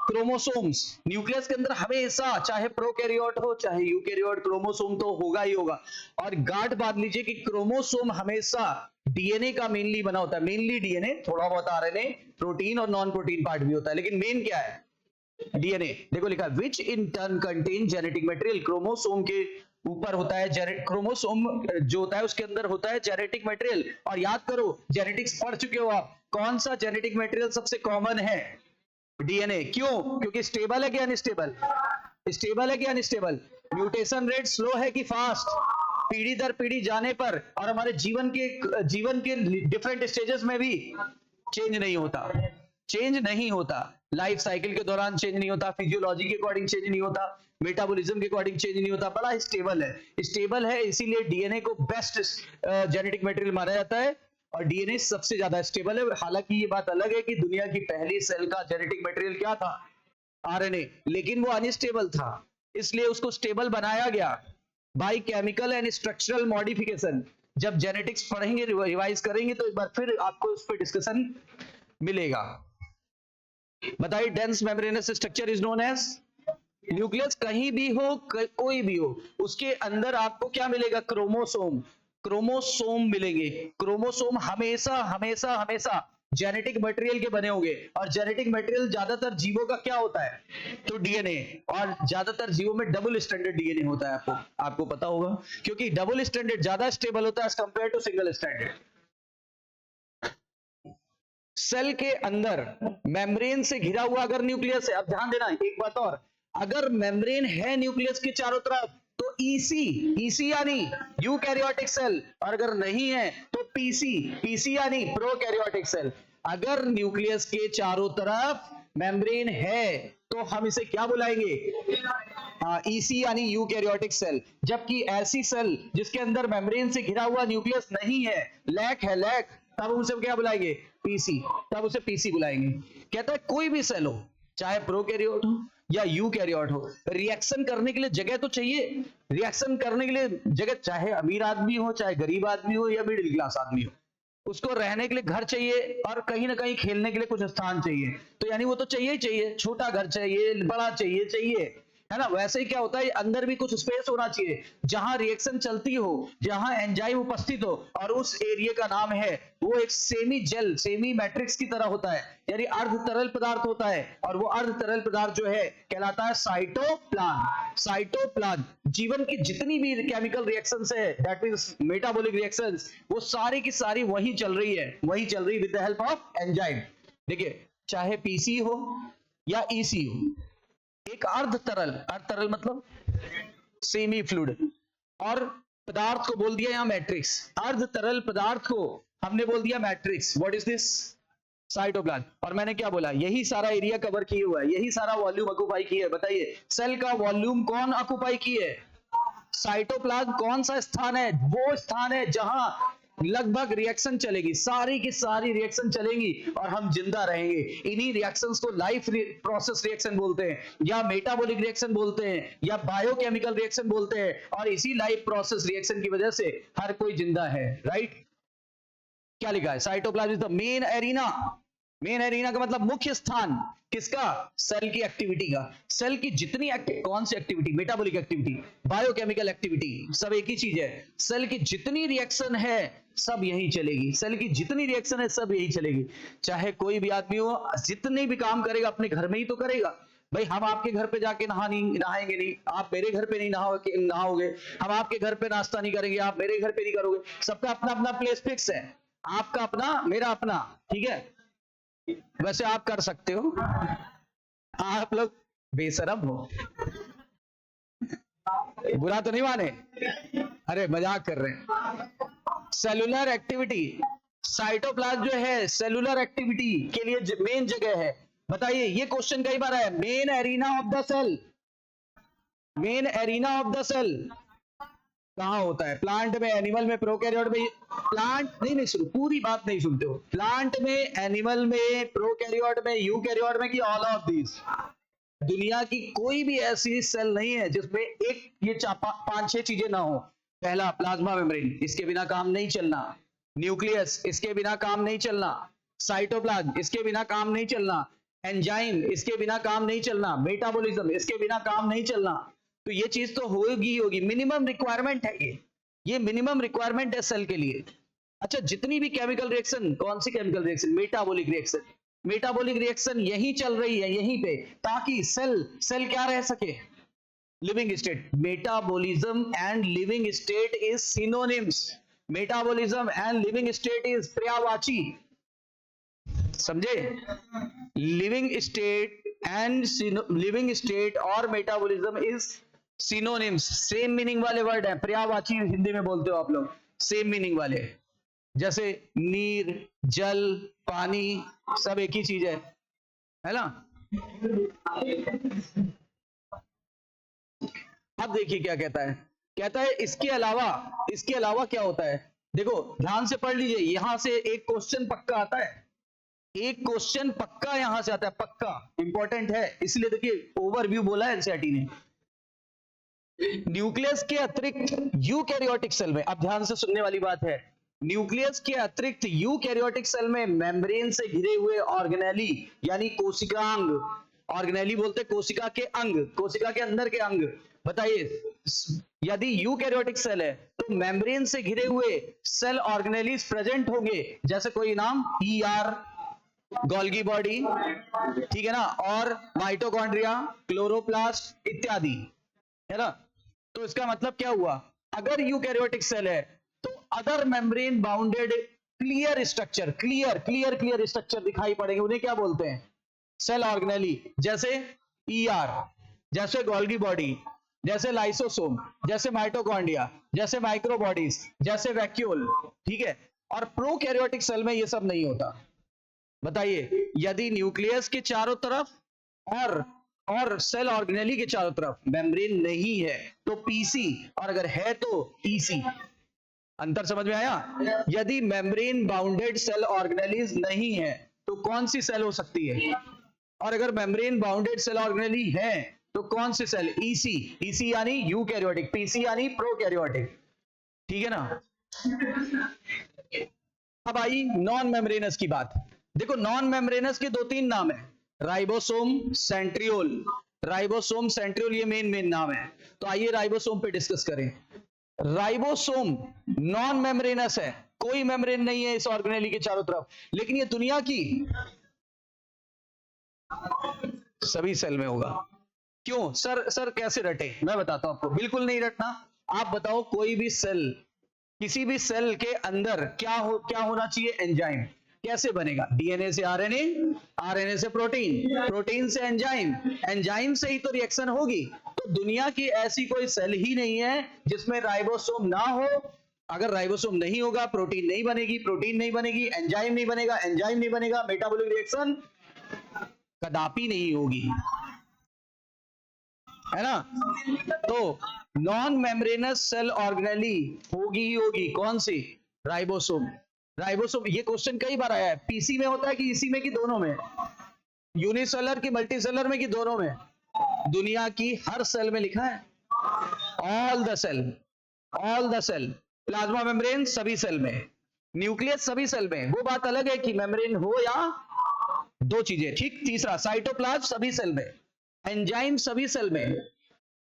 क्रोमोसोम्स। न्यूक्लियस के अंदर हमेशा, चाहे प्रोकैरियोट हो चाहे यूकैरियोट, क्रोमोसोम तो होगा ही होगा। और गांठ बांध लीजिए कि क्रोमोसोम हमेशा डीएनए का मेनली बना होता है, मेनली डीएनए, थोड़ा बहुत आरएनए, प्रोटीन और नॉन प्रोटीन पार्ट भी होता है, लेकिन मेन क्या है, डीएनए। देखो लिखा, which in turn contain genetic material, chromosome के ऊपर होता है, क्रोमोसोम जो होता है उसके अंदर होता है जेनेटिक मटेरियल। और याद करो, जेनेटिक्स पढ़ चुके हो आप, कौन सा जेनेटिक मटेरियल सबसे कॉमन है, डीएनए। क्यों, क्योंकि स्टेबल है कि अनस्टेबल, स्टेबल है कि अनस्टेबल, म्यूटेशन रेट स्लो है कि फास्ट, पीढ़ी दर पीढ़ी जाने पर, और हमारे जीवन के डिफरेंट स्टेजेस में भी चेंज नहीं होता, चेंज नहीं होता, लाइफ साइकिल के दौरान चेंज नहीं होता, फिजियोलॉजी के अकॉर्डिंग चेंज नहीं होता, मेटाबॉलिज्म के अकॉर्डिंग चेंज नहीं होता, बड़ा स्टेबल है। स्टेबल है इसीलिए डीएनए को बेस्ट जेनेटिक मटेरियल माना जाता है, और डीएनए सबसे ज्यादा स्टेबल है। हालांकि ये बात अलग है कि दुनिया की पहली सेल का जेनेटिक मटेरियल क्या था, आरएनए, लेकिन वो अनस्टेबल था, इसलिए उसको स्टेबल बनाया गया by chemical and structural modification. जब जेनेटिक्स पढ़ेंगे, रिवाइज करेंगे, तो एक बार फिर आपको उस पर डिस्कशन मिलेगा। बताइए, dense membranous structure is known as nucleus. कहीं भी हो, कोई भी हो, उसके अंदर आपको क्या मिलेगा, क्रोमोसोम, क्रोमोसोम मिलेंगे। क्रोमोसोम हमेशा हमेशा हमेशा जेनेटिक मटेरियल के बने होंगे, और जेनेटिक मटेरियल ज्यादातर जीवों का क्या होता है, तो डीएनए, और ज्यादातर जीवों में डबल स्टैंडर्ड डीएनए होता है, आपको पता होगा, क्योंकि डबल स्टैंडर्ड ज्यादा स्टेबल होता है as compare to single standard. Cell के अंदर मेम्ब्रेन से घिरा हुआ अगर न्यूक्लियस है, अब ध्यान देना एक बात और, अगर मेम्ब्रेन है न्यूक्लियस के चारों तरफ तो ईसी यानी यूकैरियोटिक सेल, और अगर नहीं है तो पीसी यानी प्रोकैरियोटिक सेल। अगर न्यूक्लियस के चारों तरफ मेम्ब्रेन है तो हम इसे क्या बुलाएंगे, ईसी यानी यूकैरियोटिक सेल। जबकि ऐसी सेल जिसके अंदर मेम्ब्रेन से घिरा हुआ न्यूक्लियस नहीं है, लैक, तब उसे क्या बुलाएंगे, पीसी, तब उसे पीसी बुलाएंगे। कहता है कोई भी सेल हो, चाहे प्रोकैरियोट हो या यूकैरियोट हो, रिएक्शन करने के लिए जगह तो चाहिए। रिएक्शन करने के लिए जगह, चाहे अमीर आदमी हो, चाहे गरीब आदमी हो, या मिडिल क्लास आदमी हो, उसको रहने के लिए घर चाहिए और कहीं ना कहीं खेलने के लिए कुछ स्थान चाहिए। तो यानी वो तो चाहिए ही चाहिए, छोटा घर चाहिए, बड़ा चाहिए, है ना। वैसे ही क्या होता है, अंदर भी कुछ स्पेस होना चाहिए जहां रिएक्शन चलती हो, जहां एंजाइम उपस्थित हो, और उस एरिया का नाम है, वो एक सेमी जेल, सेमी मैट्रिक्स की तरह होता है, यानी अर्ध तरल पदार्थ होता है। और वो अर्ध तरल पदार्थ जो है कहलाता है साइटोप्लाज्म। साइटोप्लाज्म जीवन की जितनी भी केमिकल रिएक्शंस है, दैट मींस मेटाबॉलिक रिएक्शंस, वो सारी की सारी वही चल रही है, वही चल रही with the help of enzyme. देखिए, चाहे पीसी हो या ईसी हो, एक अर्ध तरल मतलब सेमी फ्लूइड, और पदार्थ को बोल दिया यहां मैट्रिक्स। अर्ध तरल पदार्थ को हमने बोल दिया matrix. What is this? Cytoplasm. और मैंने क्या बोला, यही सारा एरिया कवर किए हुआ है, यही सारा वॉल्यूम ऑक्युपाई किया है। बताइए, सेल का वॉल्यूम कौन ऑक्युपाई किए है? साइटोप्लाज्म। कौन सा स्थान है? वो स्थान है जहां लगभग रिएक्शन चलेगी, सारी की सारी रिएक्शन चलेंगी और हम जिंदा रहेंगे। इन्हीं रिएक्शंस को लाइफ प्रोसेस रिएक्शन बोलते हैं, या मेटाबॉलिक रिएक्शन बोलते हैं, या बायोकेमिकल रिएक्शन बोलते हैं। और इसी लाइफ प्रोसेस रिएक्शन की वजह से हर कोई जिंदा है, राइट। क्या लिखा है? Cytoplasm is the main arena. Main arena का मतलब मुख्य स्थान किसका? सेल की एक्टिविटी का। सेल की जितनी कौन सी activity? Metabolic activity, biochemical activity, सब एक ही चीज है। सेल की जितनी रिएक्शन है सब यही चलेगी, सेल की जितनी रिएक्शन है सब यही चलेगी। चाहे कोई भी आदमी हो, जितने भी काम करेगा अपने घर में ही तो करेगा। भाई, हम आपके घर पे जाके नहाएंगे नहीं, आप मेरे घर पे नहीं नहाओगे, हम आपके घर पे नाश्ता नहीं करेंगे, आप मेरे घर पे नहीं करोगे। सबका अपना अपना प्लेस फिक्स है, आपका अपना, मेरा अपना, ठीक है। वैसे आप कर सकते हो, आप लोग बेशरम हो, बुरा तो नहीं माने, अरे मजाक कर रहे हैं। सेलुलर एक्टिविटी, साइटोप्लाज्म जो है सेलुलर एक्टिविटी के लिए मेन जगह है। बताइए, ये क्वेश्चन कई बार आया, main arena of the cell, main arena of the cell कहां होता है? प्लांट में, एनिमल में, प्रोकैरियोट में? प्लांट नहीं सुनो, पूरी बात नहीं सुनते हो। प्लांट में, एनिमल में, प्रोकैरियोट में, यूकैरियोट में, कि ऑल ऑफ दीज? दुनिया की कोई भी ऐसी सेल नहीं है जिसमें एक ये 5-6 चीजें ना हो। पहला, प्लाज्मा मेम्ब्रेन, इसके बिना काम नहीं चलना। न्यूक्लियस, इसके बिना काम नहीं चलना। साइटोप्लाज्म, इसके बिना काम नहीं चलना। एंजाइम, इसके बिना काम नहीं चलना। मेटाबॉलिज्म, इसके बिना काम नहीं चलना। तो ये चीज तो होगी ही होगी, मिनिमम रिक्वायरमेंट है ये मिनिमम रिक्वायरमेंट है सेल के लिए। अच्छा, जितनी भी केमिकल रिएक्शन, कौन सी chemical reaction? Metabolic reaction. Metabolic reaction यही चल रही है, यहीं पे, ताकि सेल क्या रह सके? Living state. Metabolism and living state is synonyms. Metabolism and living state is पर्यायवाची, समझे? लिविंग स्टेट और metabolism is synonyms, same meaning वाले वर्ड है। पर्यायवाची हिंदी में बोलते हो आप लोग, सेम मीनिंग वाले, जैसे नीर, जल, पानी, सब एक ही चीज है ना। अब देखिए क्या कहता है, इसके अलावा क्या होता है? देखो ध्यान से पढ़ लीजिए, यहां से एक क्वेश्चन पक्का आता है, एक क्वेश्चन पक्का यहां से आता है, पक्का इंपॉर्टेंट है। इसलिए देखिए, ओवरव्यू बोला है एनसीईआरटी ने। न्यूक्लियस के अतिरिक्त यूकैरियोटिक सेल में, अब ध्यान से सुनने वाली बात है, न्यूक्लियस के अतिरिक्त यूकैरियोटिक सेल में मेम्ब्रेन से घिरे हुए ऑर्गेनेली, यानी कोशिकांग, ऑर्गेनेली बोलते कोशिका के अंग, कोशिका के अंदर के अंग। बताइए, यदि यूकैरियोटिक सेल है तो मेम्ब्रेन से घिरे हुए सेल ऑर्गेनेलीज प्रेजेंट होंगे, जैसे कोई नाम ER, गोल्गी बॉडी, ठीक है ना, और माइटोकॉन्ड्रिया, क्लोरोप्लास्ट इत्यादि, है ना। तो इसका मतलब क्या हुआ? अगर यूकैरियोटिक सेल है तो other membrane bounded clear structure दिखाई पड़ेंगे, उन्हें क्या बोलते हैं? Cell organelle. जैसे ER, जैसे गोल्गी बॉडी, जैसे लाइसोसोम, जैसे माइटोकॉन्ड्रिया, जैसे माइक्रोबॉडीज, जैसे वैक्यूल, ठीक है। और प्रोकैरियोटिक सेल में ये सब नहीं होता। बताइए, यदि न्यूक्लियस के चारों तरफ और सेल ऑर्गेनेली के चारों तरफ मेम्ब्रेन नहीं है तो PC, और अगर है तो EC। अंतर समझ में आया? यदि मेम्ब्रेन बाउंडेड सेल ऑर्गेनेलीज नहीं है तो कौन सी सेल हो सकती है? और अगर मेम्ब्रेन बाउंडेड सेल ऑर्गेनेली है तो कौन से सेल? ईसी, ईसी यानी यूकैरियोटिक, पीसी यानी प्रोकैरियोटिक, ठीक है ना। अब आई नॉन मेम्ब्रेनस की बात। देखो नॉन मेम्ब्रेनस के 2-3 नाम है, राइबोसोम, सेंट्रियोल। राइबोसोम, सेंट्रियोल ये मेन नाम है। तो आइए राइबोसोम पे डिस्कस करें। राइबोसोम नॉन मेम्ब्रेनस है, कोई मेम्ब्रेन नहीं है इस ऑर्गेनेली के चारों तरफ, लेकिन ये दुनिया की सभी सेल में होगा। क्यों सर कैसे रटे? मैं बताता हूं आपको, बिल्कुल नहीं रटना। आप बताओ कोई भी सेल, किसी भी सेल के अंदर क्या होना चाहिए? एंजाइम। कैसे बनेगा? डीएनए से आरएनए, आरएनए से प्रोटीन, प्रोटीन से एंजाइम, एंजाइम से ही तो रिएक्शन होगी। तो दुनिया की ऐसी कोई सेल ही नहीं है जिसमें राइबोसोम ना हो। अगर राइबोसोम नहीं होगा, प्रोटीन नहीं बनेगी, प्रोटीन नहीं बनेगी, एंजाइम नहीं बनेगा, एंजाइम नहीं बनेगा, मेटाबॉलिक रिएक्शन कदापि नहीं होगी, है ना। तो नॉन मेम्ब्रेनस सेल ऑर्गेनेली होगी ही होगी, कौन सी? राइबोसोम। राइबोसोम, ये क्वेश्चन कई बार आया है, पीसी में होता है कि ईसी में, कि दोनों में? यूनिसेलर की मल्टीसेलर में, कि दोनों में? दुनिया की हर सेल में लिखा है, all the cell, all the cell. Plasma membrane सभी सेल में, न्यूक्लियस सभी सेल में। वो बात अलग है कि मेम्ब्रेन हो या दो चीजें, ठीक। तीसरा, साइटोप्लाज्म सभी सेल में, एंजाइम सभी सेल में,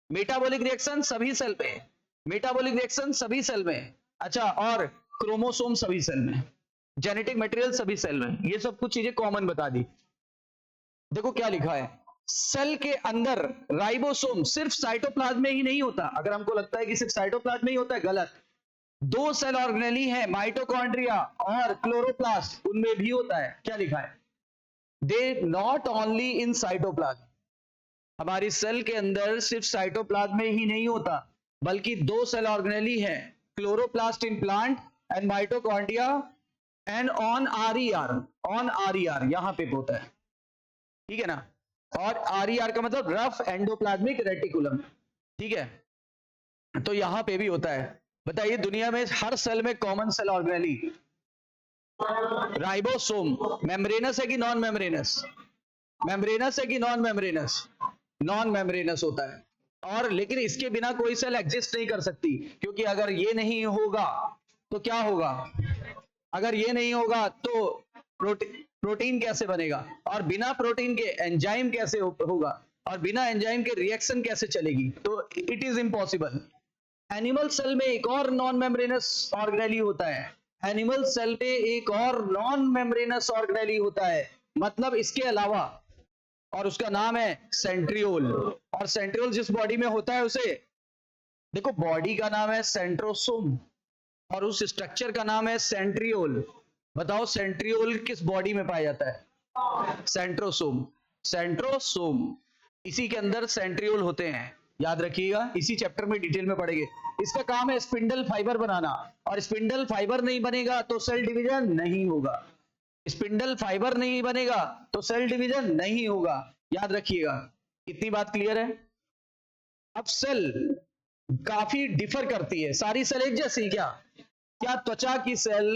मेटाबॉलिक रिएक्शन सभी सेल में, मेटाबॉलिक रिएक्शन सभी सेल में। अच्छा, और क्रोमोसोम सभी सेल में, जेनेटिक मटेरियल सभी सेल में। ये सब कुछ चीजें कॉमन बता दी। देखो क्या लिखा है, सेल के अंदर राइबोसोम सिर्फ साइटोप्लाज्म में ही नहीं होता। अगर हमको लगता है कि सिर्फ साइटोप्लाज्म में ही होता है, गलत। दो सेल ऑर्गेनेली है, माइटोकॉन्ड्रिया और क्लोरोप्लास्ट, उनमें भी होता है। क्या लिखा है? They not only in cytoplasm. हमारी सेल के अंदर सिर्फ साइटोप्लाज्म में ही नहीं होता, बल्कि दो सेल ऑर्गेनेली है, chloroplast in plant and mitochondria and on RER, on RER यहां पे होता है, ठीक है ना। और आरईआर का मतलब रफ एंडोप्लाज्मिक रेटिकुलम, ठीक है। तो यहां पे भी होता है। बताइए दुनिया में हर सेल में common cell organelle ribosome membranous है कि नॉन मेम्ब्रेनस? मेम्ब्रेनस है कि नॉन मेम्ब्रेनस? नॉन मेम्ब्रेनस होता है। और लेकिन इसके बिना कोई सेल एग्जिस्ट नहीं कर सकती, क्योंकि अगर ये नहीं होगा तो क्या होगा? अगर ये नहीं होगा तो प्रोटीन कैसे बनेगा? और बिना प्रोटीन के एंजाइम कैसे होगा? और बिना एंजाइम के रिएक्शन कैसे चलेगी? तो it is impossible. Animal cell में एक और नॉन मेम्ब्रेनस ऑर्गेनेली होता है, एनिमल सेल में एक और नॉन मेम्ब्रेनस ऑर्गेनेली होता है, मतलब इसके अलावा, और उसका नाम है सेंट्रियोल। और सेंट्रियोल जिस बॉडी में होता है उसे, देखो बॉडी का नाम है सेंट्रोसोम और उस स्ट्रक्चर का नाम है सेंट्रियोल। बताओ सेंट्रियोल किस बॉडी में पाया जाता है? सेंट्रोसोम, सेंट्रोसोम, इसी के अंदर सेंट्रियोल होते हैं। याद रखिएगा, इसी चैप्टर में डिटेल में पढ़ेंगे। इसका काम है स्पिंडल फाइबर बनाना, और स्पिंडल फाइबर नहीं बनेगा तो सेल डिवीजन नहीं होगा। स्पिंडल फाइबर नहीं बनेगा तो सेल डिवीजन नहीं होगा, याद रखिएगा। इतनी बात क्लियर है? अब सेल काफी डिफर करती है। सारी सेल एक जैसी क्या? क्या त्वचा की सेल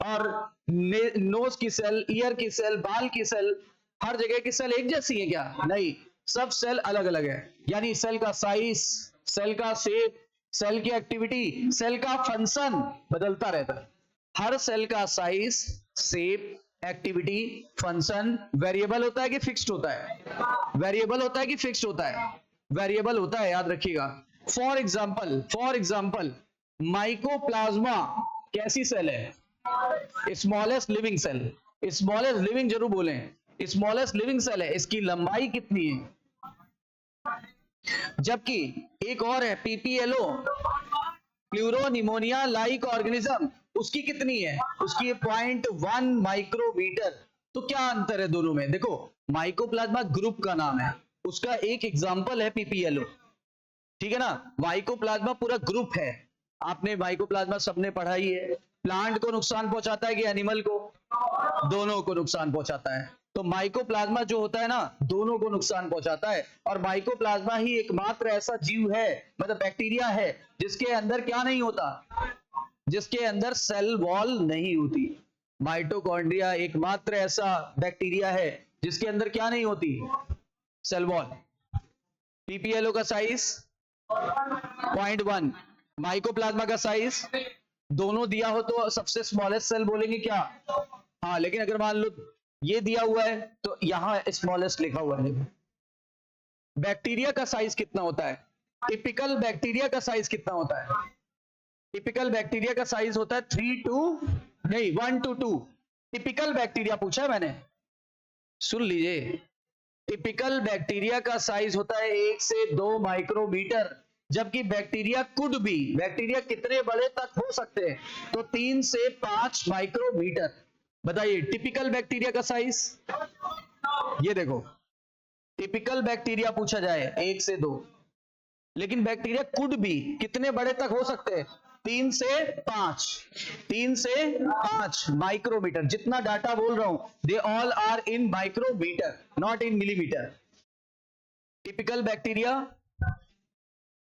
और नोज की सेल, ईयर की सेल, बाल की सेल, हर जगह की सेल एक जैसी है क्या? नहीं, सब सेल अलग अलग है। यानी सेल का साइज, सेल का शेप, सेल की एक्टिविटी, सेल का फंक्शन बदलता रहता है। हर सेल का size, shape, activity, function variable होता है कि फिक्स्ड होता है? वेरिएबल होता है कि फिक्स्ड होता है? वेरिएबल होता है, याद रखिएगा। फॉर एग्जाम्पल माइकोप्लाज्मा कैसी सेल है? Smallest living cell, smallest living जरूर बोलें, स्मॉलेस्ट लिविंग सेल है। इसकी लंबाई कितनी है? जबकि एक और है पीपीएलओ, प्लूरोनिमोनिया लाइक ऑर्गेनिज्म, उसकी कितनी है? उसकी 0.1 माइक्रोमीटर। तो क्या अंतर है दोनों में? देखो माइकोप्लाज्मा ग्रुप का नाम है, उसका एक एग्जांपल है पीपीएलओ, ठीक है ना। माइकोप्लाज्मा पूरा ग्रुप है। आपने माइकोप्लाज्मा सबने पढ़ा ही है। प्लांट को नुकसान पहुंचाता है कि एनिमल को? दोनों को नुकसान पहुंचाता है। तो माइकोप्लाज्मा जो होता है ना, दोनों को नुकसान पहुंचाता है। और माइकोप्लाज्मा ही एकमात्र ऐसा जीव है, मतलब बैक्टीरिया है, जिसके अंदर क्या नहीं होता? जिसके अंदर सेल वॉल नहीं होती। माइटोकॉन्ड्रिया एकमात्र ऐसा बैक्टीरिया है जिसके अंदर क्या नहीं होती, सेल वॉल। पीपीएलओ का साइज 0.1, माइकोप्लाज्मा का साइज, दोनों दिया हो तो सबसे स्मॉलेस्ट सेल बोलेंगे क्या, हाँ, लेकिन अगर मान लो ये दिया हुआ है तो यहां स्मॉलेस्ट लिखा हुआ है। बैक्टीरिया का साइज कितना होता है, टिपिकल बैक्टीरिया का साइज कितना होता है, टिपिकल बैक्टीरिया का साइज होता है 1 to 2। टिपिकल बैक्टीरिया पूछा है मैंने, सुन लीजिए, टिपिकल बैक्टीरिया का साइज होता है 1 से 2 माइक्रोमीटर, जबकि बैक्टीरिया कुड भी, बैक्टीरिया कितने बड़े तक हो सकते हैं, तो 3 से 5 माइक्रोमीटर। बताइए टिपिकल बैक्टीरिया का साइज, ये देखो, टिपिकल बैक्टीरिया पूछा जाए 1 से 2, लेकिन बैक्टीरिया कुड भी कितने बड़े तक हो सकते हैं, 3 से 5 माइक्रोमीटर। जितना डाटा बोल रहा हूं, they all are in micrometer, not in millimeter. Typical bacteria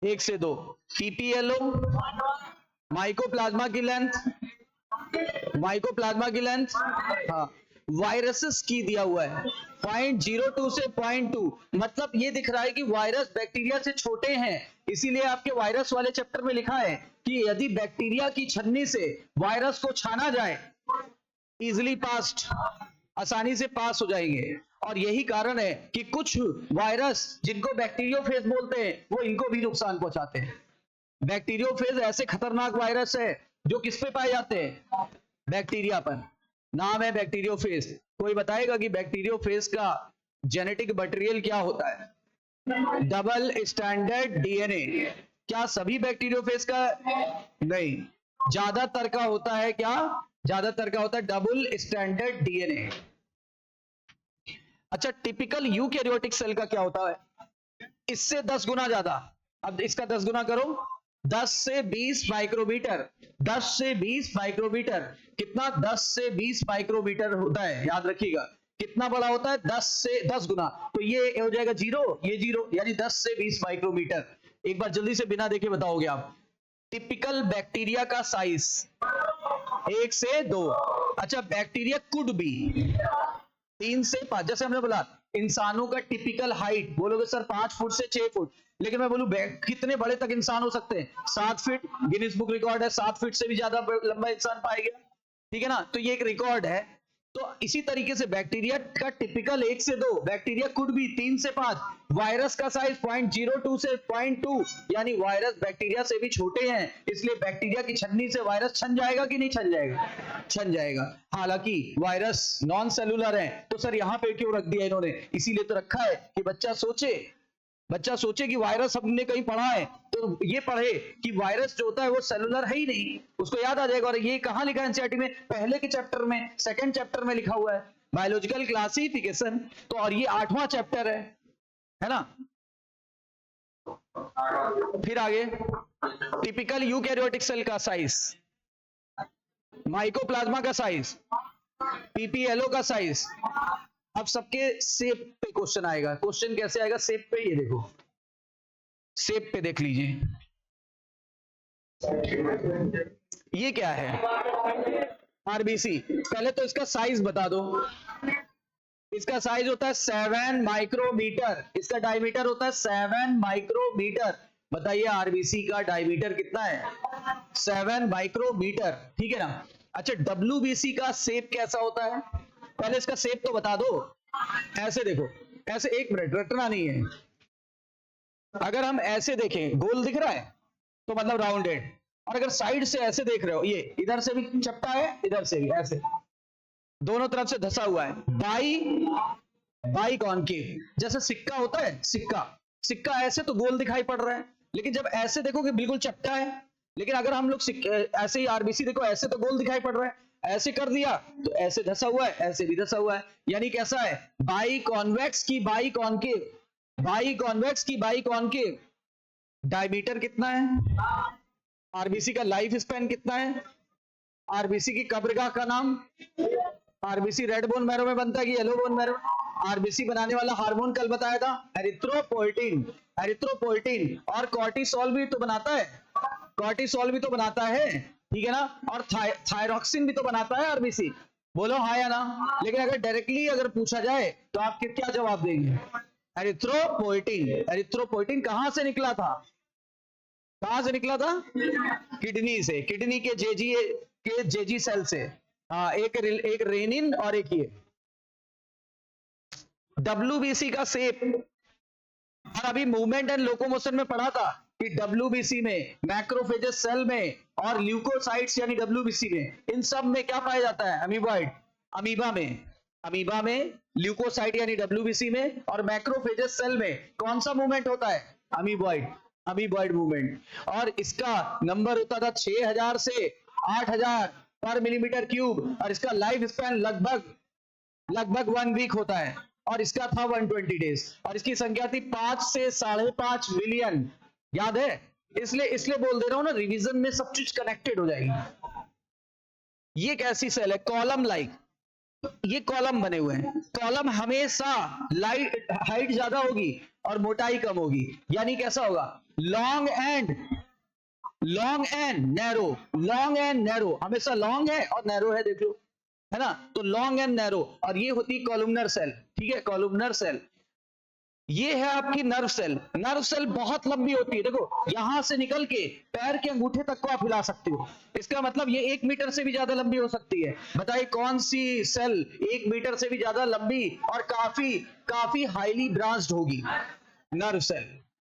1 से 2, पीपीएलओ, माइकोप्लाज्मा की लेंथ, हाँ, वायरसेस की दिया हुआ है 0.02 से 0.2, मतलब ये दिख रहा है कि वायरस बैक्टीरिया से छोटे हैं, इसीलिए आपके वायरस वाले चैप्टर में लिखा है कि यदि बैक्टीरिया की छन्नी से वायरस को छाना जाए, इजिली पास्ड, आसानी से पास हो जाएंगे। और यही कारण है कि कुछ वायरस जिनको बैक्टीरियोफेज बोलते हैं, वो इनको भी नुकसान पहुंचाते हैं। बैक्टीरियोफेज ऐसे खतरनाक वायरस है जो किस पे पाए जाते हैं, बैक्टीरिया पर, नाम है बैक्टीरियोफेज। कोई बताएगा कि बैक्टीरियोफेज का जेनेटिक मटेरियल क्या होता है, डबल स्टैंडर्ड डीएनए। क्या सभी बैक्टीरियोफेज का, नहीं, ज्यादातर का होता है, क्या, ज्यादातर का होता है डबल स्टैंडर्ड डीएनए। अच्छा, टिपिकल यूकैरियोटिक सेल का क्या होता है, इससे 10 गुना ज्यादा। अब इसका 10 गुना करो, 10 से 20 माइक्रोमीटर, 10 से 20 माइक्रोमीटर, कितना, 10 से 20 माइक्रोमीटर होता है, याद रखिएगा, कितना बड़ा होता है, 10 से 10 गुना, तो ये हो जाएगा 0, ये 0, यानी 10 से 20 माइक्रोमीटर। एक बार जल्दी से बिना देखे बताओगे आप, टिपिकल बैक्टीरिया का साइज 1 से 2। अच्छा, बैक्टीरिया कुड बी 3 से 5, जैसे हमने बोला इंसानों का टिपिकल हाइट, बोलोगे सर 5 फुट से 6 फुट, लेकिन मैं बोलूं कितने बड़े तक इंसान हो सकते हैं, 7 फीट, गिनीज बुक रिकॉर्ड है, 7 फीट से भी ज्यादा लंबा इंसान पाया गया, ठीक है ना, तो ये एक रिकॉर्ड है। तो इसी तरीके से बैक्टीरिया का टिपिकल 1 से 2, बैक्टीरिया कुड भी 3 से 5, वायरस का साइज 0.02 से 0.2, यानी वायरस बैक्टीरिया से भी छोटे हैं, इसलिए बैक्टीरिया की छन्नी से वायरस छन जाएगा कि नहीं छन जाएगा, छन जाएगा। हालांकि वायरस नॉन सेलुलर है, तो सर यहां पे क्यों रख दिया इन्होंने, इसीलिए तो रखा है कि बच्चा सोचे कि वायरस हमने कहीं पढ़ा है, तो ये पढ़े कि वायरस जो होता है वो सेलुलर है ही नहीं, उसको याद आ जाएगा। और ये कहां लिखा है एनसीईआरटी में, पहले के चैप्टर में, सेकंड चैप्टर में लिखा हुआ है, बायोलॉजिकल क्लासिफिकेशन। तो और ये 8वां चैप्टर है ना। फिर आगे, टिपिकल यूकैरियोटिक सेल का साइज, माइकोप्लाज्मा का साइज, पीपीएलओ का साइज। अब सबके शेप पे क्वेश्चन आएगा, क्वेश्चन कैसे आएगा, शेप पे, ये देखो, शेप पे देख लीजिए, ये क्या है, आरबीसी। पहले तो इसका साइज बता दो, इसका साइज होता है 7 माइक्रोमीटर, इसका डायमीटर होता है 7 माइक्रोमीटर। बताइए आरबीसी का डायमीटर कितना है, 7 माइक्रोमीटर, ठीक है ना। अच्छा, डब्ल्यूबीसी का शेप कैसा होता है, पहले इसका शेप तो बता दो। ऐसे देखो, ऐसे, 1 मिनट, रटना नहीं है, अगर हम ऐसे देखें, गोल दिख रहा है तो मतलब राउंडेड, और अगर साइड से ऐसे देख रहे हो, ये इधर से भी चपटा है, इधर से भी, ऐसे दोनों तरफ से धसा हुआ है, बाई कॉनकेव, जैसे सिक्का होता है, सिक्का ऐसे तो गोल दिखाई पड़ रहा है, लेकिन जब ऐसे देखोगे बिल्कुल चपटा है। लेकिन अगर हम लोग ऐसे ही आरबीसी देखो, ऐसे तो गोल दिखाई पड़ रहा है, ऐसे कर दिया तो ऐसे धसा हुआ है, ऐसे भी धसा हुआ है, यानी कैसा है, बाई कॉन्वेक्स की बाई कॉनकेव, बाई कॉन्वेक्स की बाई कॉनकेव। डायमीटर कितना है, आरबीसी का लाइफ स्पैन कितना है, आरबीसी की कब्रगाह का नाम, आरबीसी रेड बोन मैरो में बनता है कि येलो बोन मैरो, आरबीसी बनाने वाला हार्मोन कल बताया था, एरिथ्रोपोइटिन, एरिथ्रोपोइटिन, और कॉर्टिसोल भी तो बनाता है, कॉर्टिसोल भी तो बनाता है, ठीक है ना, और थायरॉक्सिन भी तो बनाता है आरबीसी। बोलो हाँ या ना। लेकिन अगर डायरेक्टली अगर पूछा जाए तो आप क्या जवाब देंगे? एरिथ्रोपोइटिन। एरिथ्रोपोइटिन कहां से निकला था? कहां से निकला था? किडनी से, किडनी के जेजी सेल से। हाँ, एक रेनिन और एक ये डब्ल्यूबीसी का सेप। और अभी मूवमेंट एंड लोकोमोशन में पढ़ा था कि डब्ल्यूबीसी में, मैक्रोफेजेस सेल में और ल्यूकोसाइट्स यानी डब्ल्यूबीसी में, इन सब में क्या पाया जाता है? अमीबॉइड। अमीबा में ल्यूकोसाइट यानी डब्ल्यूबीसी में और मैक्रोफेजेस सेल में कौन सा मूवमेंट होता है? अमीबॉइड। Amoeboid movement. और इसका नंबर होता था 6000 से 8000 पर मिलीमीटर क्यूब, और इसका लाइफ स्पैन लगभग 1 वीक होता है, और इसका था 120 डेज, और इसकी संख्या थी 5 से 5.5 मिलियन। याद है? इसलिए बोल दे रहा हूं ना, रिवीजन में सब चीज कनेक्टेड हो जाएगी। ये कैसी सेल है? Column like. ये कॉलम बने हुए हैं। कॉलम हमेशा हाइट ज्यादा होगी और मोटाई कम होगी। यानी कैसा होगा? Long and narrow. Long and narrow, हमेशा लॉन्ग है और नैरो है, देख लो, है ना? तो लॉन्ग एंड नैरो, और ये होती कॉलुमनर सेल। ठीक है, कॉलुमनर सेल। ये है आपकी नर्व सेल। नर्व सेल बहुत लंबी होती है, देखो यहां से निकल के पैर के अंगूठे तक को आप हिला सकते हो। इसका मतलब ये 1 मीटर से भी ज्यादा लंबी हो सकती है। बताइए कौन सी सेल 1 मीटर से भी ज्यादा लंबी और काफी हाईली ब्रांच्ड होगी? Nerve cell.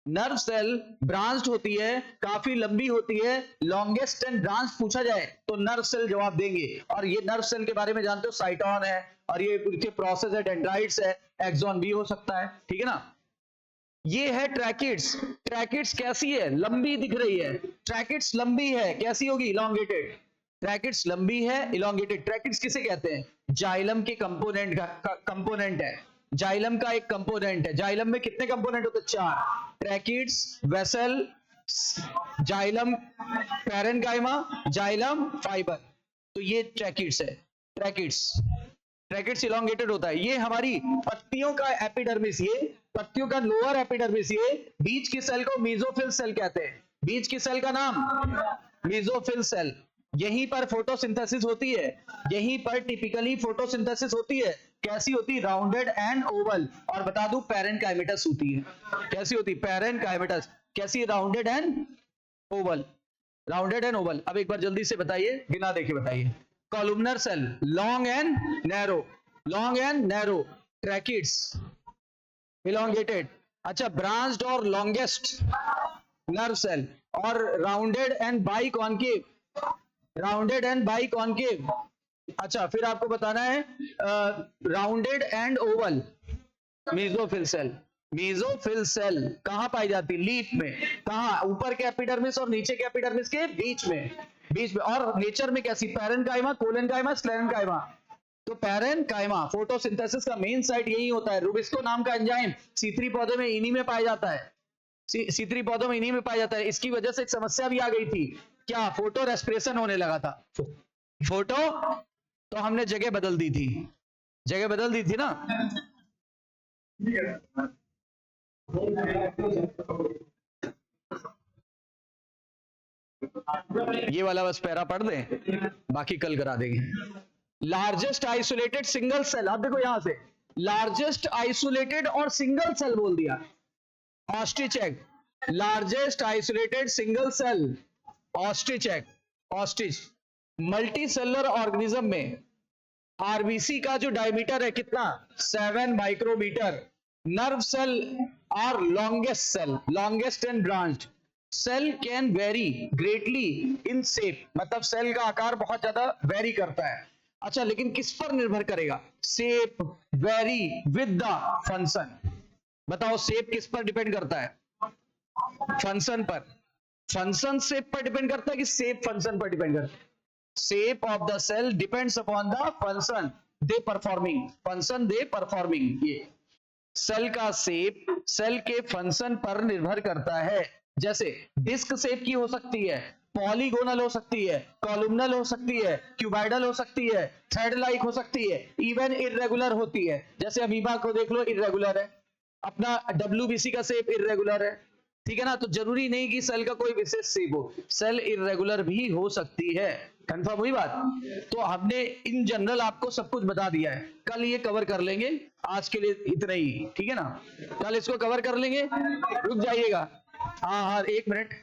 Nerve cell branched होती है, काफी लंबी होती है। लॉन्गेस्ट एंड ब्रांच पूछा जाए तो नर्व सेल जवाब देंगे। और ये नर्व सेल के बारे में जानते हो, साइटोन है, और ये प्रोसेस है, डेंड्राइट्स है, एक्सॉन भी हो सकता है। ठीक है ना? ये है ट्रैकिड्स। ट्रैकिड्स कैसी है? लंबी दिख रही है। ट्रैकिड्स लंबी है, कैसी होगी? इलोंगेटेड। ट्रैकिड्स लंबी है, इलोंगेटेड। ट्रैकिड्स किसे कहते हैं? जाइलम के कंपोनेंट है। जाइलम का एक कंपोनेंट है। जाइलम में कितने कंपोनेंट होते हैं? 4। Tracheids, vessel, xylem, parenchyma, xylem, fibre. तो ये ट्रैकिड्स है। ट्रैकिड्स इलोंगेटेड होता है। ये हमारी पत्तियों का एपिडर्मिस, ये पत्तियों का लोअर एपिडर्मिस। ये बीच की सेल को मेसोफिल सेल कहते हैं। बीच की सेल का नाम मेसोफिल सेल। यहीं पर फोटोसिंथेसिस होती है। यहीं पर टिपिकली फोटोसिंथेसिस होती है। कैसी होती? Rounded and Oval. और बता दूं, पैरेन्काइमेटस होती है। कैसी होती? पैरेन्काइमेटस। कैसी? Rounded and oval. Rounded and oval. अब एक बार जल्दी से बताइए, बिना देखे बताइए। Columnar cell, long and narrow. Tracheids elongated. अच्छा, ब्रांच्ड और लॉन्गेस्ट नर्व सेल। और राउंडेड एंड बाई कॉन्केव। अच्छा, फिर आपको बताना है rounded and oval mesophyll cell. Mesophyll cell कहां पाई जाती है? लीफ में। कहां? ऊपर के एपिडर्मिस और नीचे के एपिडर्मिस के बीच में। और नेचर में कैसी? Parenchyma, collenchyma, sclerenchyma. तो पैरेन्काइमा, फोटोसिंथेसिस का मेन साइट यही होता है। रूबिस्को नाम का एंजाइम C3 पौधे में इन्हीं में पाया जाता है। C3 पौधों में इन्हीं में पाया जाता है। इसकी वजह से एक समस्या भी आ गई थी, क्या? फोटो रेस्पिरेशन होने लगा था। तो हमने जगह बदल दी थी ना। ये वाला बस पैरा पढ़ दें, बाकी कल करा देंगे। लार्जेस्ट आइसोलेटेड सिंगल सेल, आप देखो यहां से लार्जेस्ट आइसोलेटेड और सिंगल सेल बोल दिया। Ostrich egg, largest isolated single cell ostrich egg. Ostrich multicellular organism में आरबीसी का जो डायमीटर है कितना? 7 micrometer. Nerve cell are longest and branched. Cell can very greatly in shape, मतलब cell का आकार बहुत ज्यादा वेरी करता है। अच्छा, लेकिन किस पर निर्भर करेगा? Shape very with the function. बताओ, शेप किस पर डिपेंड करता है? फंक्शन पर। फंक्शन शेप पर डिपेंड करता है कि शेप फंक्शन पर डिपेंड करता है? Shape of the cell depends upon the function they performing। ये सेल का शेप सेल के फंक्शन पर निर्भर करता है। जैसे डिस्क शेप की हो सकती है, पॉलीगोनल हो सकती है, कॉलुमनल हो सकती है, क्यूबाइडल हो सकती है, थ्रेड लाइक हो सकती है, इवन इर्रेगुलर होती है। जैसे अमीबा को देख लो, इर्रेगुलर है। अपना डब्ल्यूबीसी का शेप इर्रेगुलर है। ठीक है ना। तो जरूरी नहीं कि सेल का कोई विशेष शेप हो, सेल इरेगुलर भी हो सकती है। कंफर्म हुई बात। तो हमने इन जनरल आपको सब कुछ बता दिया है, कल ये कवर कर लेंगे, आज के लिए इतना ही, ठीक है ना। कल इसको कवर कर लेंगे, रुक जाइएगा, हाँ हाँ 1 मिनट।